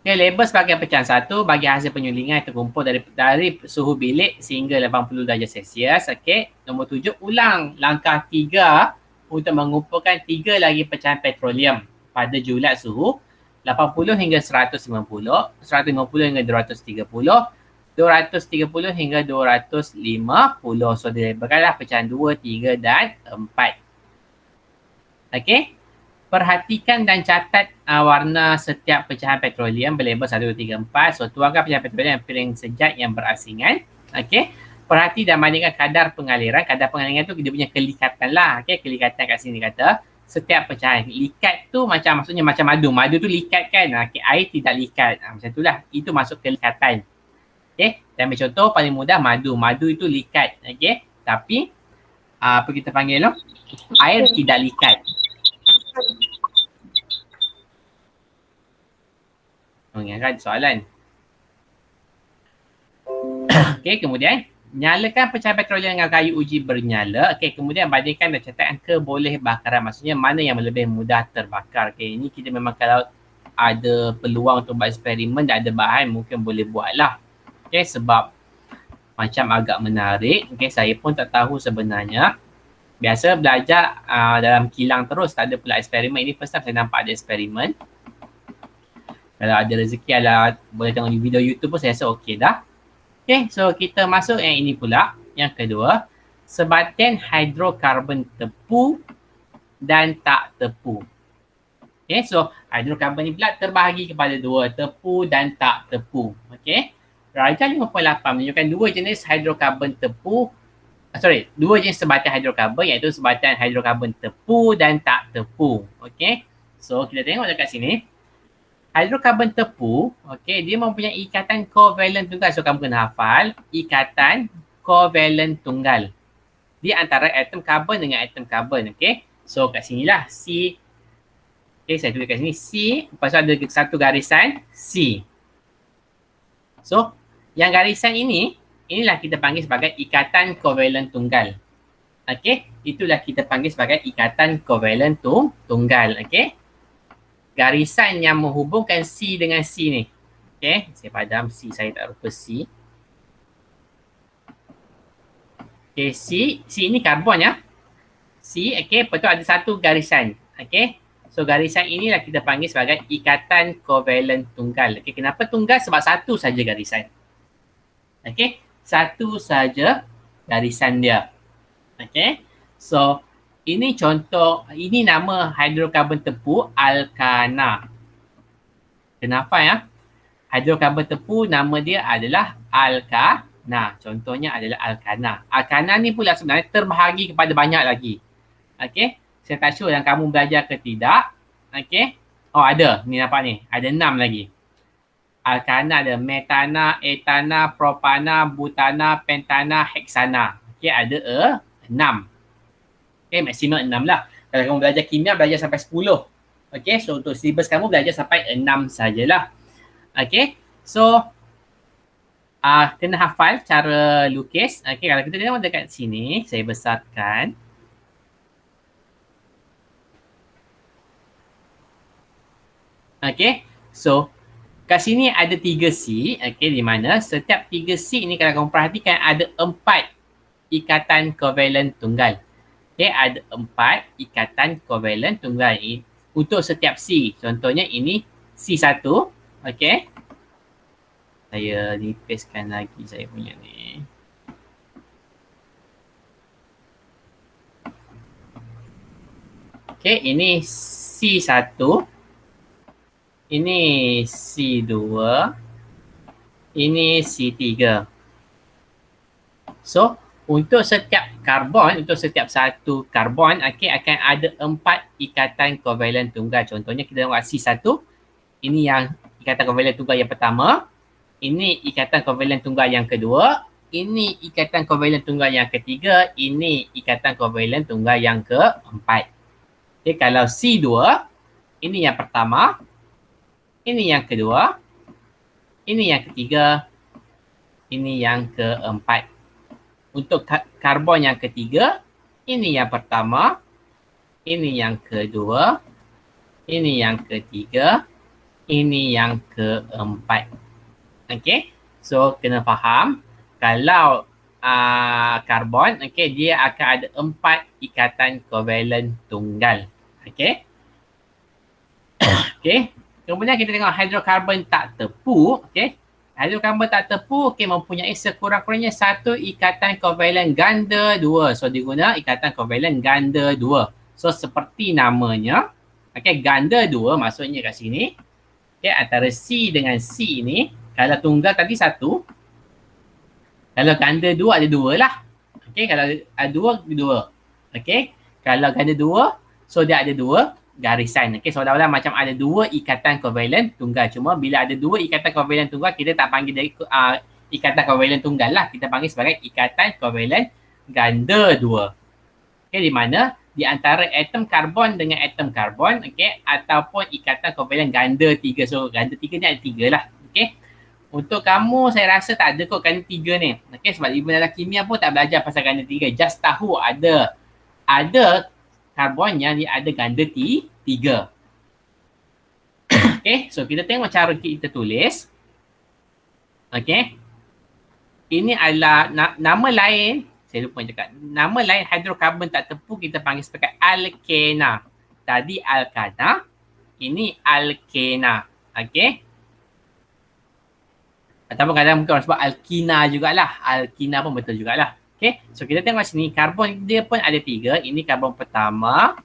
[SPEAKER 1] Okay, label sebagai pecahan 1 bagi hasil penyulingan yang terkumpul dari suhu bilik sehingga 80 darjah Celsius. Okay. Nombor 7, ulang langkah 3 untuk mengumpulkan 3 lagi pecahan petroleum pada julat suhu 80 hingga 150, 150 hingga 230, 230 hingga 250. So, dilabelkanlah pecahan 2, 3 dan 4. Okey. Perhatikan dan catat warna setiap pecahan petroleum berlabel 1, 2, 3, 4. So, tuangkan pecahan petroleum yang piring sejat yang berasingan. Okey. Perhati dan bandingkan kadar pengaliran. Kadar pengaliran tu dia punya kelikatan lah. Okey, kelikatan kat sini kata setiap pecahan. Likat tu macam maksudnya macam madu. Madu tu likat kan. Okay, air tidak likat. Macam itulah. Itu masuk kelikatan. Okay. Dan ambil contoh paling mudah madu. Madu itu likat. Okay. Tapi apa kita panggil tu? Air tidak likat. Mengingat soalan. Okay, kemudian nyalakan pecahan petroleum dengan kayu uji bernyala. Okey, kemudian bandingkan dan catatkan kebolehbakaran. Maksudnya mana yang lebih mudah terbakar. Okey, ini kita memang kalau ada peluang untuk buat eksperimen dan ada bahan mungkin boleh buatlah. Okey, sebab macam agak menarik. Okey, saya pun tak tahu sebenarnya. Biasa belajar dalam kilang terus, tak ada pula eksperimen. Ini first time saya nampak ada eksperimen. Kalau ada rezeki boleh tengok di video YouTube pun saya rasa okey dah. Okay, so kita masuk yang ini pula. Yang kedua, sebatian hidrokarbon tepu dan tak tepu. Okay, so hidrokarbon ni pula terbahagi kepada dua, tepu dan tak tepu. Okay, Rajah 58 menunjukkan dua jenis hidrokarbon tepu, dua jenis sebatian hidrokarbon, iaitu sebatian hidrokarbon tepu dan tak tepu. Okay, so kita tengok dekat sini. Hidrokarbon tepu, okay, dia mempunyai ikatan kovalent tunggal. So kamu kena hafal ikatan kovalent tunggal di antara atom karbon dengan atom karbon. Okay, so kat sinilah C. Okay, saya tulis kat sini C, lepas tu ada satu garisan C. So, yang garisan ini, inilah kita panggil sebagai ikatan kovalent tunggal. Okay, itulah kita panggil sebagai ikatan kovalent tunggal. Okay, garisan yang menghubungkan C dengan C ni. Okay, saya padam C, saya tak lupa C. Okay, C ini karbon ya. C, okay, lepas tu ada satu garisan. Okay, so garisan inilah kita panggil sebagai ikatan kovalent tunggal. Okay, kenapa tunggal? Sebab satu saja garisan. Okay, satu saja garisan dia. Okay, so ini contoh, ini nama hidrokarbon tepu alkana. Kenapa ya? Hidrokarbon tepu nama dia adalah alkana. Contohnya adalah alkana. Alkana ni pula sebenarnya terbahagi kepada banyak lagi. Okay, saya tak sure yang kamu belajar ke tidak. Okay, oh ada, ni nampak ni, ada 6 lagi. Alkana ada metana, etana, propana, butana, pentana, heksana. Okay, ada 6. Okay, maksimum 6 lah. Kalau kamu belajar kimia, belajar sampai 10. Okay, so untuk silibus kamu belajar sampai 6 sajalah. Okay, so kena hafal cara lukis. Okay, kalau kita tengok dekat sini, saya besarkan. Okay, so kat sini ada 3C, okay, di mana setiap 3C ni kalau kamu perhatikan ada 4 ikatan kovalent tunggal. Okay, ada 4 ikatan kovalent tunggal untuk setiap C. Contohnya ini C1, okay. Saya nipiskan lagi saya punya ni. Okay, ini C1. Ini C2. Ini C3. So, untuk setiap karbon, untuk setiap satu karbon, okay, akan ada 4 ikatan kovalent tunggal. Contohnya kita tengok C1. Ini yang ikatan kovalent tunggal yang pertama. Ini ikatan kovalent tunggal yang kedua. Ini ikatan kovalent tunggal yang ketiga. Ini ikatan kovalent tunggal yang keempat. Okay, kalau C2, ini yang pertama. Ini yang kedua. Ini yang ketiga. Ini yang keempat. Untuk karbon yang ketiga, ini yang pertama. Ini yang kedua. Ini yang ketiga. Ini yang keempat. Okay, so kena faham kalau karbon, okay, dia akan ada 4 ikatan kovalent tunggal. Okay. Okay, kemudian kita tengok hidrokarbon tak tepu. Okay, hidrokarbon tak tepu, okay, mempunyai sekurang-kurangnya satu ikatan kovalent ganda 2. So diguna ikatan kovalent ganda 2. So seperti namanya, okay, ganda 2 maksudnya kat sini, okay, antara C dengan C ni. Kalau tunggal tadi 1, kalau ganda 2 ada 2 lah. Okay, kalau ada 2. Okay, kalau ganda 2, so dia ada 2 garisan. Okay, seolah-olah macam ada 2 ikatan kovalent tunggal. Cuma bila ada 2 ikatan kovalent tunggal, kita tak panggil dari ikatan kovalent tunggal lah. Kita panggil sebagai ikatan kovalent ganda 2. Okay, di mana di antara atom karbon dengan atom karbon, okay, ataupun ikatan kovalent ganda 3. So ganda 3 ni ada 3 lah. Okay. Untuk kamu, saya rasa tak ada kot ganda 3 ni. Okay, sebab even dalam kimia pun tak belajar pasal ganda 3. Just tahu ada karbon yang dia ada ganda 3. Okay, so kita tengok cara kita tulis. Okay. Ini adalah nama lain, saya lupa cakap. Nama lain hidrokarbon tak tepu kita panggil sebagai alkena. Tadi alkana, ini alkena. Okay. Ataupun kadang mungkin orang sebut alkina jugalah. Alkina pun betul jugalah. Okay, so kita tengok sini, karbon dia pun ada 3. Ini karbon pertama,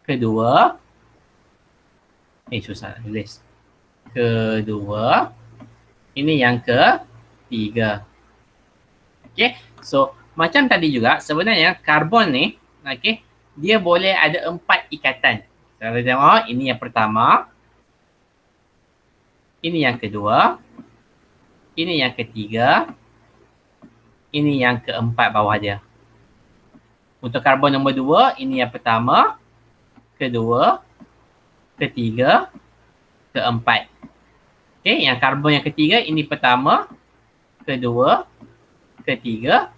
[SPEAKER 1] kedua, susah nak tulis. Kedua, ini yang ketiga. Okay, so macam tadi juga, sebenarnya karbon ni, okay, dia boleh ada 4 ikatan. Kalau tengok, ini yang pertama, ini yang kedua, ini yang ketiga, ini yang keempat bawah dia. Untuk karbon nombor 2, ini yang pertama, kedua, ketiga, keempat. Okay, yang karbon yang ketiga, ini pertama, kedua, ketiga,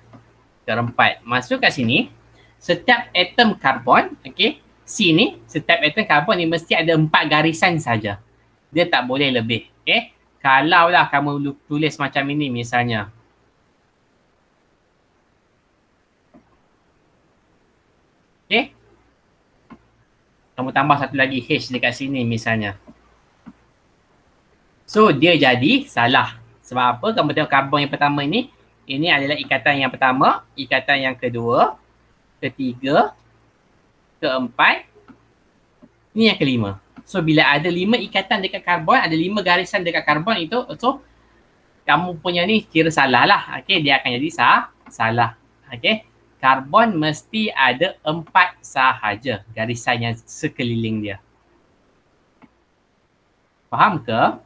[SPEAKER 1] keempat. Masuk kat sini, setiap atom karbon, okay, C ni, setiap atom karbon ni mesti ada 4 garisan saja. Dia tak boleh lebih. Okay, kalaulah kamu tulis macam ini misalnya, okay, kamu tambah satu lagi H dekat sini misalnya. So, dia jadi salah. Sebab apa? Kamu tengok karbon yang pertama ini adalah ikatan yang pertama, ikatan yang kedua, ketiga, keempat, ini yang kelima. So, bila ada 5 ikatan dekat karbon, ada 5 garisan dekat karbon itu, so, kamu punya ni kira salah lah. Okay, dia akan jadi salah. Okay, karbon mesti ada 4 sahaja garisan yang sekeliling dia. Faham ke?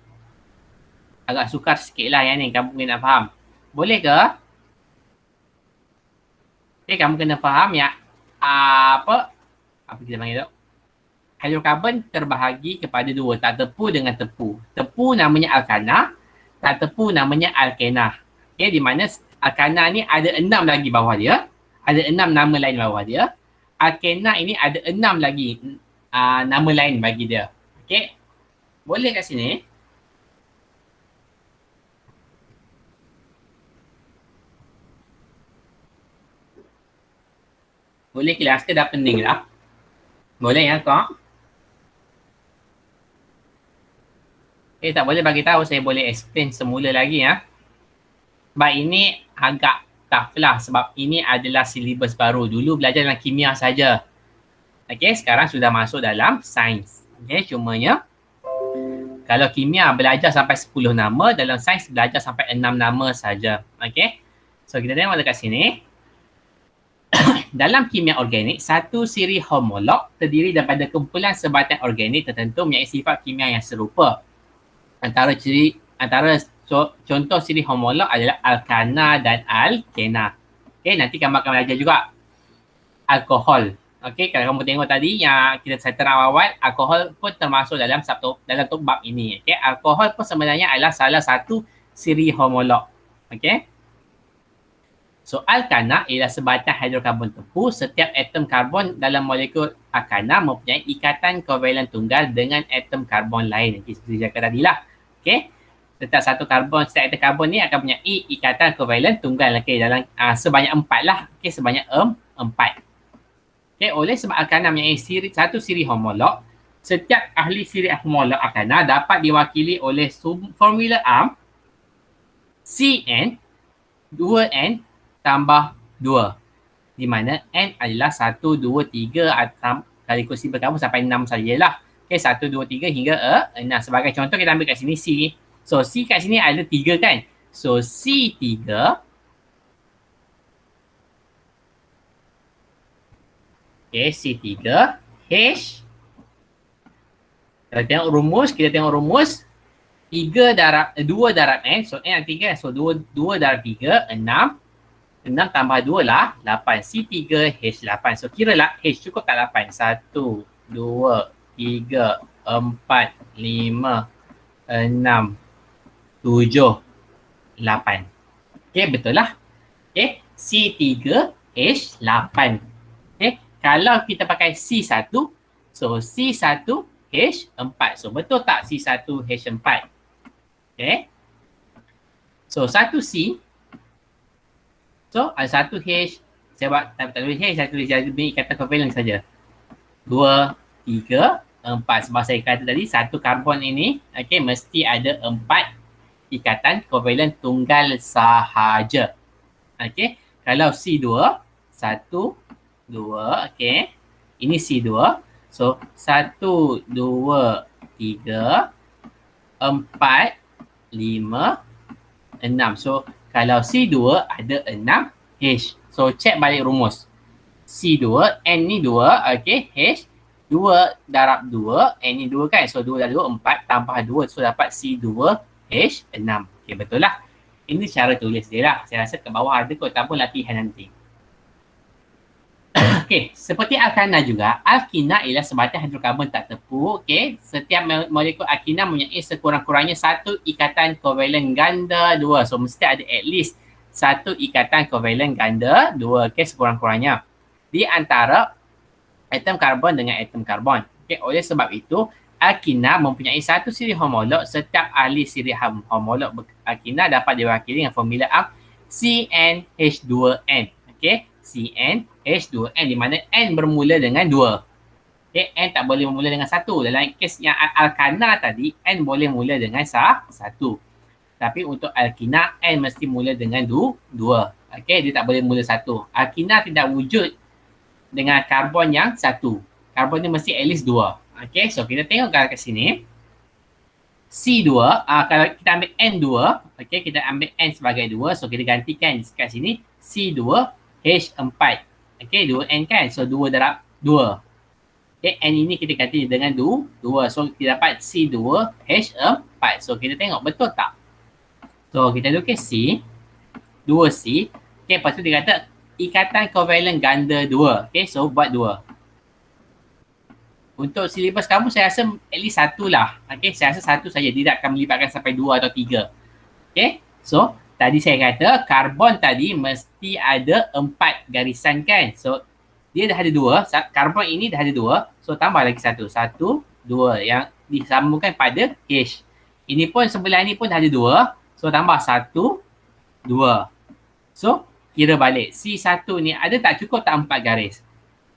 [SPEAKER 1] Agak sukar sikit lah yang ni, kamu kena faham. Boleh ke? Okay, kamu kena faham ya. Apa kita panggil tu? Hidrokarbon terbahagi kepada 2, tak tepu dengan tepu. Tepu namanya alkana, tak tepu namanya alkena. Okay, di mana alkana ni ada 6 lagi bawah dia. Ada 6 nama lain bawah dia. Alkena ini ada 6 lagi nama lain bagi dia. Okay, boleh kat sini. Boleh kelas ke dah pening dah? Boleh ya kau? Tak boleh bagi tahu, saya boleh explain semula lagi ya. Sebab ini agak tough lah sebab ini adalah silibus baru. Dulu belajar dalam kimia saja. Okay, sekarang sudah masuk dalam sains. Okay, cumanya kalau kimia belajar sampai 10 nama, dalam sains belajar sampai 6 nama saja. Okay, so kita tengok dekat sini. Dalam kimia organik, satu siri homolog terdiri daripada kumpulan sebatan organik tertentu mempunyai sifat kimia yang serupa. Antara contoh siri homolog adalah alkana dan alkena. Okay, nanti kamu akan belajar juga alkohol. Okay, kalau kamu tengok tadi yang saya terang awal, alkohol pun termasuk dalam bab ini. Okay, alkohol pun sebenarnya adalah salah satu siri homolog. Okay. So, alkana ialah sebatan hidrokarbon tepu. Setiap atom karbon dalam molekul alkana mempunyai ikatan kovalen tunggal dengan atom karbon lain. Okay, seperti saya kata tadi lah. Okay. Setiap atom karbon ni akan mempunyai ikatan kovalen tunggal. Okay, dalam sebanyak 4 lah. Okay, sebanyak 4. Okay, oleh sebab alkana mempunyai satu siri homolog, setiap ahli siri homolog alkana dapat diwakili oleh formula ARM CN 2N tambah 2. Di mana N adalah 1, 2, 3 kali kursi bergabung sampai 6 sajalah. Okay, 1, 2, 3 hingga 6. Sebagai contoh kita ambil kat sini C. So, C kat sini ada 3 kan? So, C3. Okay, C3. H. Kita tengok rumus. 2 darab N. So, N ada 3. So, 2 darab 3, 6. 6 tambah 2 lah 8. C3H8. So kiralah H cukup tak 8. 1, 2, 3, 4, 5, 6, 7, 8. Okay, betul lah. Okay, C3H8. Okay, kalau kita pakai C1, so C1H4. So betul tak C1H4? Okay. So 1C. So, ada 1H, saya buat tak tulis H, saya tulis jadi kata kovalen saja. 2, 3, 4. Sebab saya kata tadi, satu karbon ini, okay, mesti ada 4 ikatan kovalen tunggal sahaja. Okay, Kalau C2, 1, 2, okey. Ini C2. So, 1, 2, 3, 4, 5, 6. So, kalau C2 ada 6 H. So, check balik rumus. C2, N ni 2, okey, H 2 darab 2, N ni 2 kan. So, 2 darab 2, 4 tambah 2. So, dapat C2, H 6. Okey, betul lah. Ini cara tulis dia lah. Saya rasa kat bawah ada kot, tak pun latihan nanti. Okey, seperti alkana juga, alkina ialah sebatan hidrokarbon tak tepu. Okey, setiap molekul alkina mempunyai sekurang-kurangnya satu ikatan kovalen ganda 2. So, mesti ada at least satu ikatan kovalen ganda 2. Okey, sekurang-kurangnya di antara atom karbon dengan atom karbon. Okey, oleh sebab itu, alkina mempunyai satu siri homolog. Setiap ahli siri homolog alkina dapat diwakili dengan formula CnH2n. Okey, CnH2n di mana N bermula dengan 2. Okay, N tak boleh bermula dengan 1. Dalam kes yang alkana tadi, N boleh mula dengan 1. Tapi untuk alkina, N mesti mula dengan 2. Okay, dia tak boleh mula 1. Alkina tidak wujud dengan karbon yang 1. Karbon ni mesti at least 2. Okay, so kita tengok kat sini. C2, kalau kita ambil N2, okay, kita ambil N sebagai 2. So, kita gantikan kat sini C2, H4. Okay, 2N kan. So, 2 darab 2. Okay, N ini kita ganti dengan 2. So, kita dapat C2, H4. So, kita tengok betul tak? So, kita lukis C, 2C. Okay, lepas tu dia kata ikatan kovalen ganda 2. Okay, so buat 2. Untuk silibus kamu saya rasa at least 1 lah. Okay, saya rasa 1 saja. Dia tak akan melibatkan sampai 2 atau 3. Okay, so tadi saya kata karbon tadi mesti ada 4 garisan kan. So dia dah ada 2. Karbon ini dah ada 2. So tambah lagi 1. 1, 2 yang disambungkan pada H. Ini pun sebelah ni pun dah ada 2. So tambah 1, 2. So kira balik. C1 ni ada tak cukup tak 4 garis?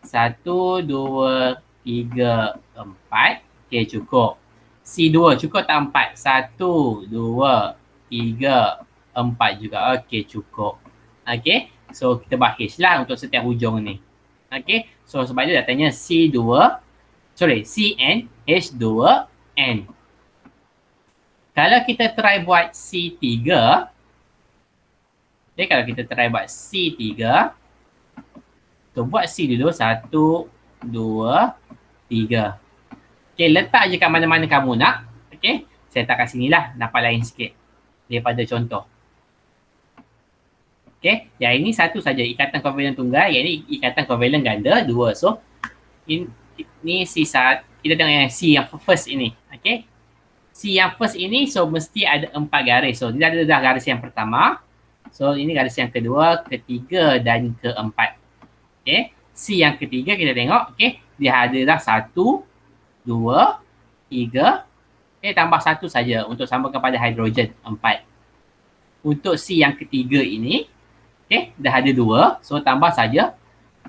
[SPEAKER 1] 1, 2, 3, 4. Okay, cukup. C2 cukup tak 4? 1, 2, 3, 4 juga. Okay, cukup. Okay, so kita bahis lah untuk setiap hujung ni. Okay, so sebab dia datanya CnH2n. Kalau kita try buat C3, okay, kalau kita try buat C3, so buat C dulu. 1, 2, 3. Okay, letak je kat mana-mana kamu nak. Okay, saya letak kat sini lah. Nampak lain sikit daripada contoh. Okay, yang ini satu saja ikatan kovalen tunggal. Yang ini ikatan kovalen ganda 2. So, ini C1. Kita tengok yang C yang first ini. Okay, C yang first ini, so mesti ada 4 garis. So, dia ada dah garis yang pertama. So, ini garis yang kedua, ketiga dan keempat. Okay, C yang ketiga kita tengok. Okay, dia ada dah 1, 2, 3. Okay, tambah 1 saja untuk sama kepada hidrogen 4. Untuk C yang ketiga ini, okay, dah ada 2. So, tambah saja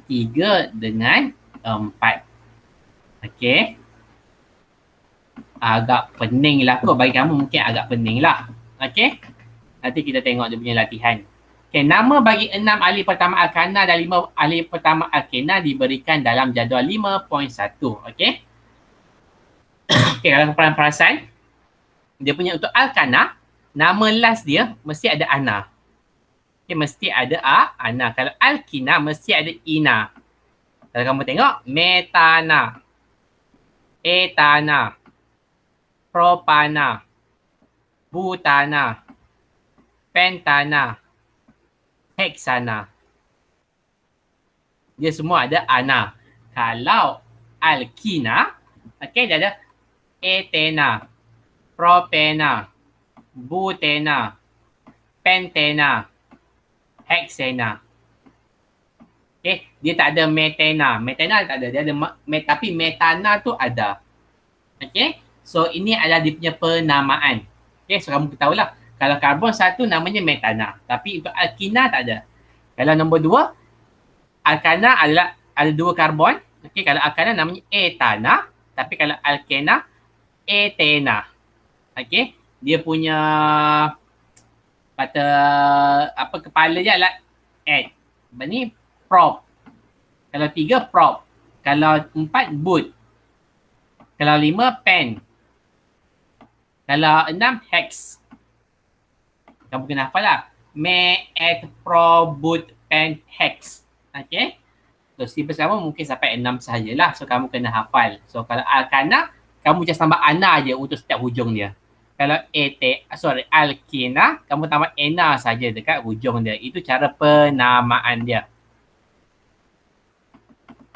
[SPEAKER 1] 3 dengan 4. Okay. Agak pening lah kot. Bagi kamu mungkin agak pening lah. Okay. Nanti kita tengok dia punya latihan. Okay, nama bagi 6 ahli pertama alkana dan 5 ahli pertama alkena diberikan dalam jadual 5.1. Okay. Okay, kalau perasan, dia punya untuk alkana, nama last dia mesti ada ana. Okay, mesti ada ana. Kalau alkina mesti ada ina. Kalau kamu tengok, metana, etana, propana, butana, pentana, hexana. Dia semua ada ana. Kalau alkina, okay, dia ada etena, propena, butena, pentena, hexena. Okay, dia tak ada metena. Metena tak ada. Dia ada tapi metana tu ada. Okay, so ini adalah dia punya penamaan. Okay, so kamu tahu lah. Kalau karbon 1 namanya metana. Tapi untuk alkina tak ada. Kalau nombor 2, alkana adalah ada 2 karbon. Okay, kalau alkana namanya etana. Tapi kalau alkena, etena. Okay, dia punya kata apa kepala je adalah et. Ni prop. Kalau 3 prop. Kalau 4 boot. Kalau 5 pen. Kalau 6 hex. Kamu kena hafal lah. Me, at, pro, boot, pen, hex. Okay. So si bersama mungkin sampai 6 sahajalah. So kamu kena hafal. So kalau Alkana, kamu just tambah Ana je untuk setiap hujung dia. Kalau Alkina, kamu tambah Ena saja dekat hujung dia. Itu cara penamaan dia.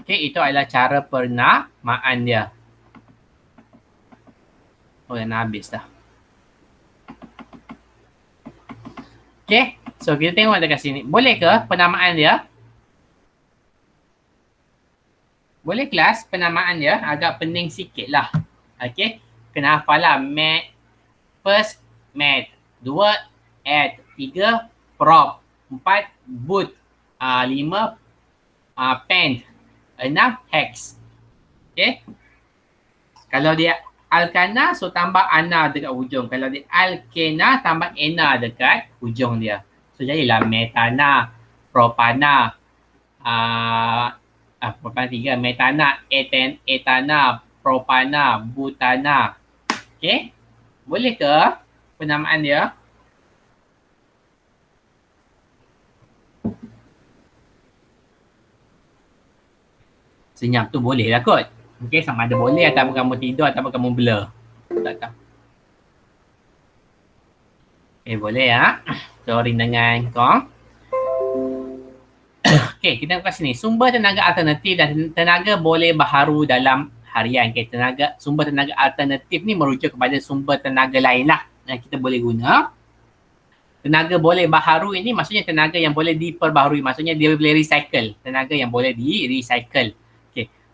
[SPEAKER 1] Okay, itu adalah cara penamaan dia. Oh, dah habis dah. Okay, so kita tengok dekat sini. Boleh ke penamaan dia? Boleh kelas, penamaan dia agak pening sikit lah. Okay, kena hafal lah. First, mat. 2, add. 3, prop. 4, boot. 5, pen. 6, hex. Okay. Kalau dia Alkana, so tambah Ana dekat hujung. Kalau dia Alkena, tambah Ena dekat hujung dia. So jadilah metana, propana, propana 3, metana, etana, propana, butana. Okay. Boleh ke penamaan dia? Senyap tu boleh lah kot. Okay, sama ada boleh ataupun kamu tidur ataupun kamu blur. Tak tahu. Okay, boleh ya. Sorry dengan kau. Okay, kita tengok kat sini. Sumber tenaga alternatif dan tenaga boleh baharu dalam harian. Okay, sumber tenaga alternatif ni merujuk kepada sumber tenaga lain lah yang kita boleh guna. Tenaga boleh baharu ini maksudnya tenaga yang boleh diperbaharui. Maksudnya dia boleh recycle. Tenaga yang boleh di-recycle.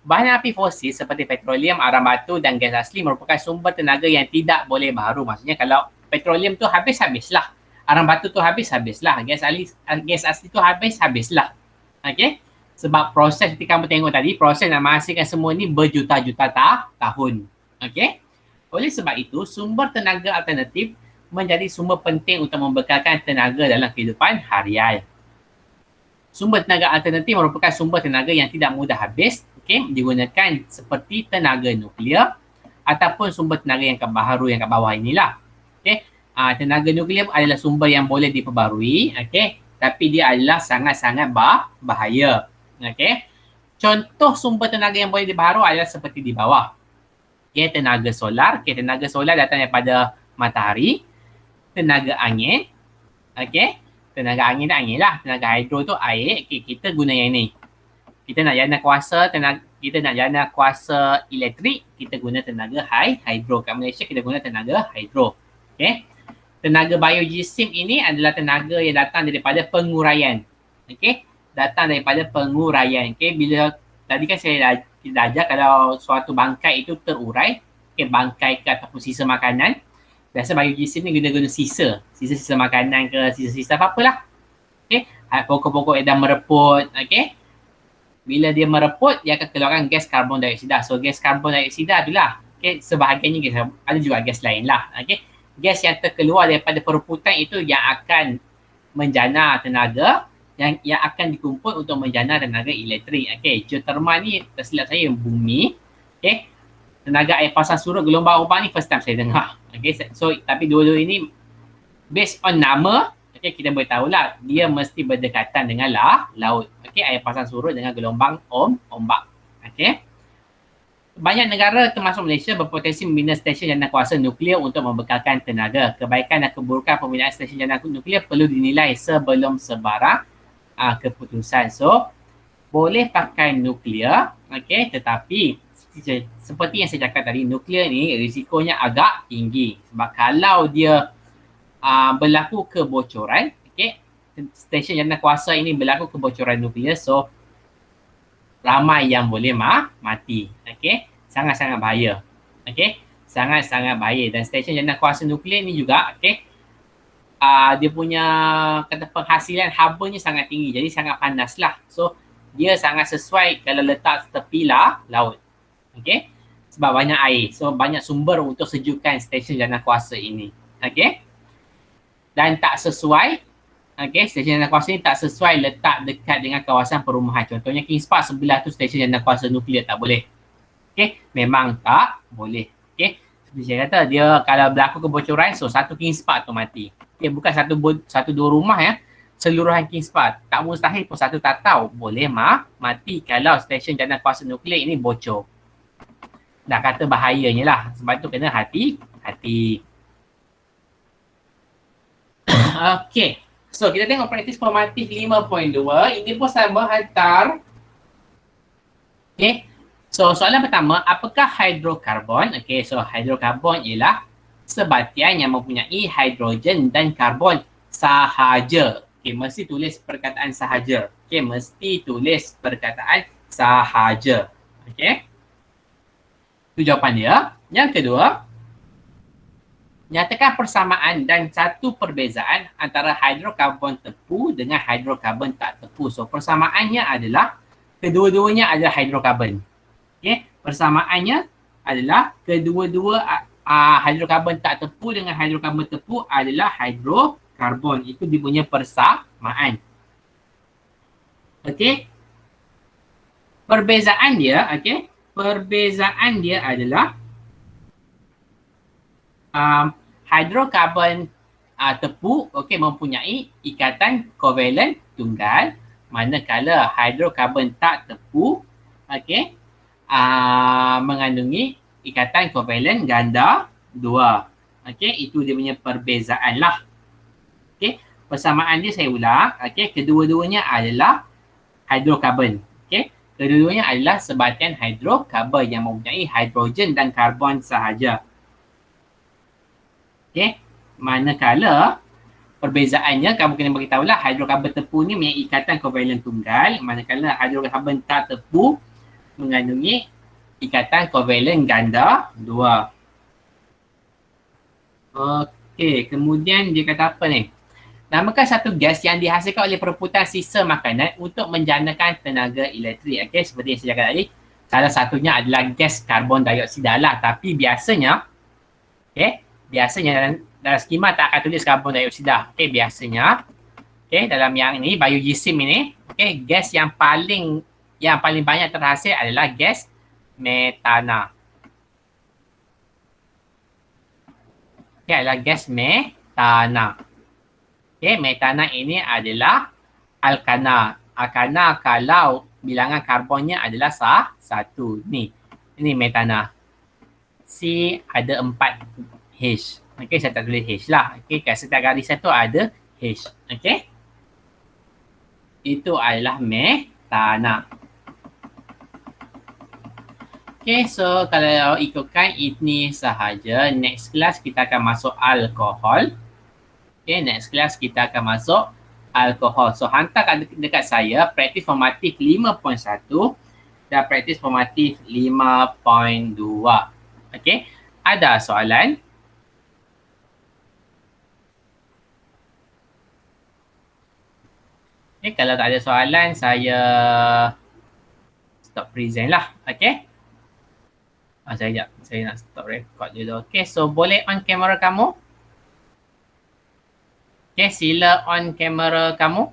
[SPEAKER 1] Bahan api fosil seperti petroleum, arang batu dan gas asli merupakan sumber tenaga yang tidak boleh baharu. Maksudnya kalau petroleum tu habis-habislah. Arang batu tu habis-habislah. Gas asli tu habis-habislah. Okay? Sebab proses seperti kamu tengok tadi, proses nak menghasilkan semua ni berjuta-juta tahun. Okay? Oleh sebab itu, sumber tenaga alternatif menjadi sumber penting untuk membekalkan tenaga dalam kehidupan harian. Sumber tenaga alternatif merupakan sumber tenaga yang tidak mudah habis. Okay, digunakan seperti tenaga nuklear ataupun sumber tenaga yang baharu yang kat bawah inilah. Okay, tenaga nuklear adalah sumber yang boleh diperbarui. Okay, tapi dia adalah sangat-sangat bahaya. Okay, contoh sumber tenaga yang boleh dibaharu adalah seperti di bawah. Okay, tenaga solar. Okay, tenaga solar datang daripada matahari. Tenaga angin. Okay, tenaga angin tak angin lah. Tenaga hidro tu air. Okay, kita guna yang ni. Kita nak jana kuasa elektrik, kita guna tenaga hidro. Kat Malaysia kita guna tenaga hidro. Okay. Tenaga biogesim ini adalah tenaga yang datang daripada penguraian. Okay. Datang daripada penguraian. Okay. Bila tadi kan saya dah ajar kalau suatu bangkai itu terurai, okay, bangkai ke ataupun sisa makanan, biasa biogesim ni guna-guna sisa makanan ke, sisa-sisa apa-apalah. Okay. Pokok-pokok yang dah mereput. Okay. Bila dia mereput, dia akan keluarkan gas karbon dioksida. So, gas karbon dioksida itulah. Okay, sebahagiannya gas, ada juga gas lain lah. Okay. Gas yang terkeluar daripada pereputan itu yang akan menjana tenaga, yang akan dikumpul untuk menjana tenaga elektrik. Okay, geothermal ni tersilap saya bumi. Okay. Tenaga air pasang surut gelombang ombak ni first time saya dengar. Okay, so tapi dua-dua ini based on nama, okay, kita boleh tahulah dia mesti berdekatan dengan laut. Okay, air pasang surut dengan gelombang ombak. Okay. Banyak negara termasuk Malaysia berpotensi membina stesen jana kuasa nuklear untuk membekalkan tenaga. Kebaikan dan keburukan pembinaan stesen jana nuklear perlu dinilai sebelum sebarang keputusan. So, boleh pakai nuklear, okay, tetapi seperti yang saya cakap tadi, nuklear ni risikonya agak tinggi. Sebab kalau dia berlaku kebocoran, okay, stesen jana kuasa ini berlaku kebocoran nuklear, so ramai yang boleh mati. Okay, sangat-sangat bahaya. Okay, sangat-sangat bahaya. Dan stesen jana kuasa nuklear ni juga, okay, dia punya kata penghasilan habanya sangat tinggi, jadi sangat panas lah. So dia sangat sesuai kalau letak tepi laut. Okay, sebab banyak air, so banyak sumber untuk sejukkan stesen jana kuasa ini. Okay, dan tak sesuai Okey, stesen jangka kuasa ni tak sesuai letak dekat dengan kawasan perumahan. Contohnya Kings Park sebelah tu stesen jangka kuasa nuklear, tak boleh. Okey, memang tak boleh. Okey, seperti saya kata, dia kalau berlaku kebocoran, so satu Kings Park tu mati. Okey, bukan satu dua rumah ya, seluruhan Kings Park. Tak mustahil pun satu tatau boleh mati kalau stesen jangka kuasa nuklear ini bocor. Dah kata bahayanya lah. Sebab tu kena hati-hati. Okey. So, kita tengok praktis formatif 5.2. Ini pun sama hantar. Okey. So, soalan pertama, apakah hidrokarbon? Okey, so hidrokarbon ialah sebatian yang mempunyai hidrogen dan karbon sahaja. Okey, mesti tulis perkataan sahaja. Okey, mesti tulis perkataan sahaja. Okey. Itu jawapan dia. Yang kedua, nyatakan persamaan dan satu perbezaan antara hidrokarbon tepu dengan hidrokarbon tak tepu. So, persamaannya adalah kedua-duanya adalah hidrokarbon. Okay? Persamaannya adalah kedua-dua hidrokarbon tak tepu dengan hidrokarbon tepu adalah hidrokarbon. Itu dia punya persamaan. Okey. Perbezaan dia, okey. Perbezaan dia adalah hidrokarbon tepu okey mempunyai ikatan kovalen tunggal, manakala hidrokarbon tak tepu okey mengandungi ikatan kovalen ganda 2. Okey, itu dia punya perbezaan lah. Okey, persamaan dia saya ulang. Okey, kedua-duanya adalah hidrokarbon. Okey, kedua-duanya adalah sebatian hidrokarbon yang mempunyai hidrogen dan karbon sahaja. Okey, manakala perbezaannya kamu kena beritahulah hidrokarbon tepu ni mempunyai ikatan kovalen tunggal, manakala hidrokarbon tak tepu mengandungi ikatan kovalen ganda 2. Okey, kemudian dia kata apa ni? Namakan satu gas yang dihasilkan oleh perebutan sisa makanan untuk menjanakan tenaga elektrik. Okey, seperti yang saya cakap tadi, salah satunya adalah gas karbon dioksida lah, tapi biasanya dalam skema tak akan tulis karbon dioksida. Okey, biasanya dalam yang ini biogisim ini, gas yang paling banyak terhasil adalah gas metana. Adalah gas metana. Metana ini adalah alkana. Alkana kalau bilangan karbonnya adalah satu. Ini metana. C ada 4 H. Okey, saya tak tulis H lah. Okey, kat setiap garisan tu ada H. Okey. Itu adalah metana. Okey, so kalau ikutkan ini sahaja, next class kita akan masuk alkohol. Okey, next class kita akan masuk alkohol. So, hantar dekat saya praktis formatif 5.1 dan praktis formatif 5.2. Okey, ada soalan? Okay, kalau tak ada soalan, saya stop present lah. Okay. Saya nak stop record dulu. Okay, so boleh on kamera kamu? Okay, sila on kamera kamu.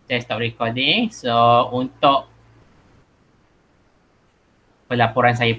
[SPEAKER 1] Saya stop recording. So, untuk pelaporan saya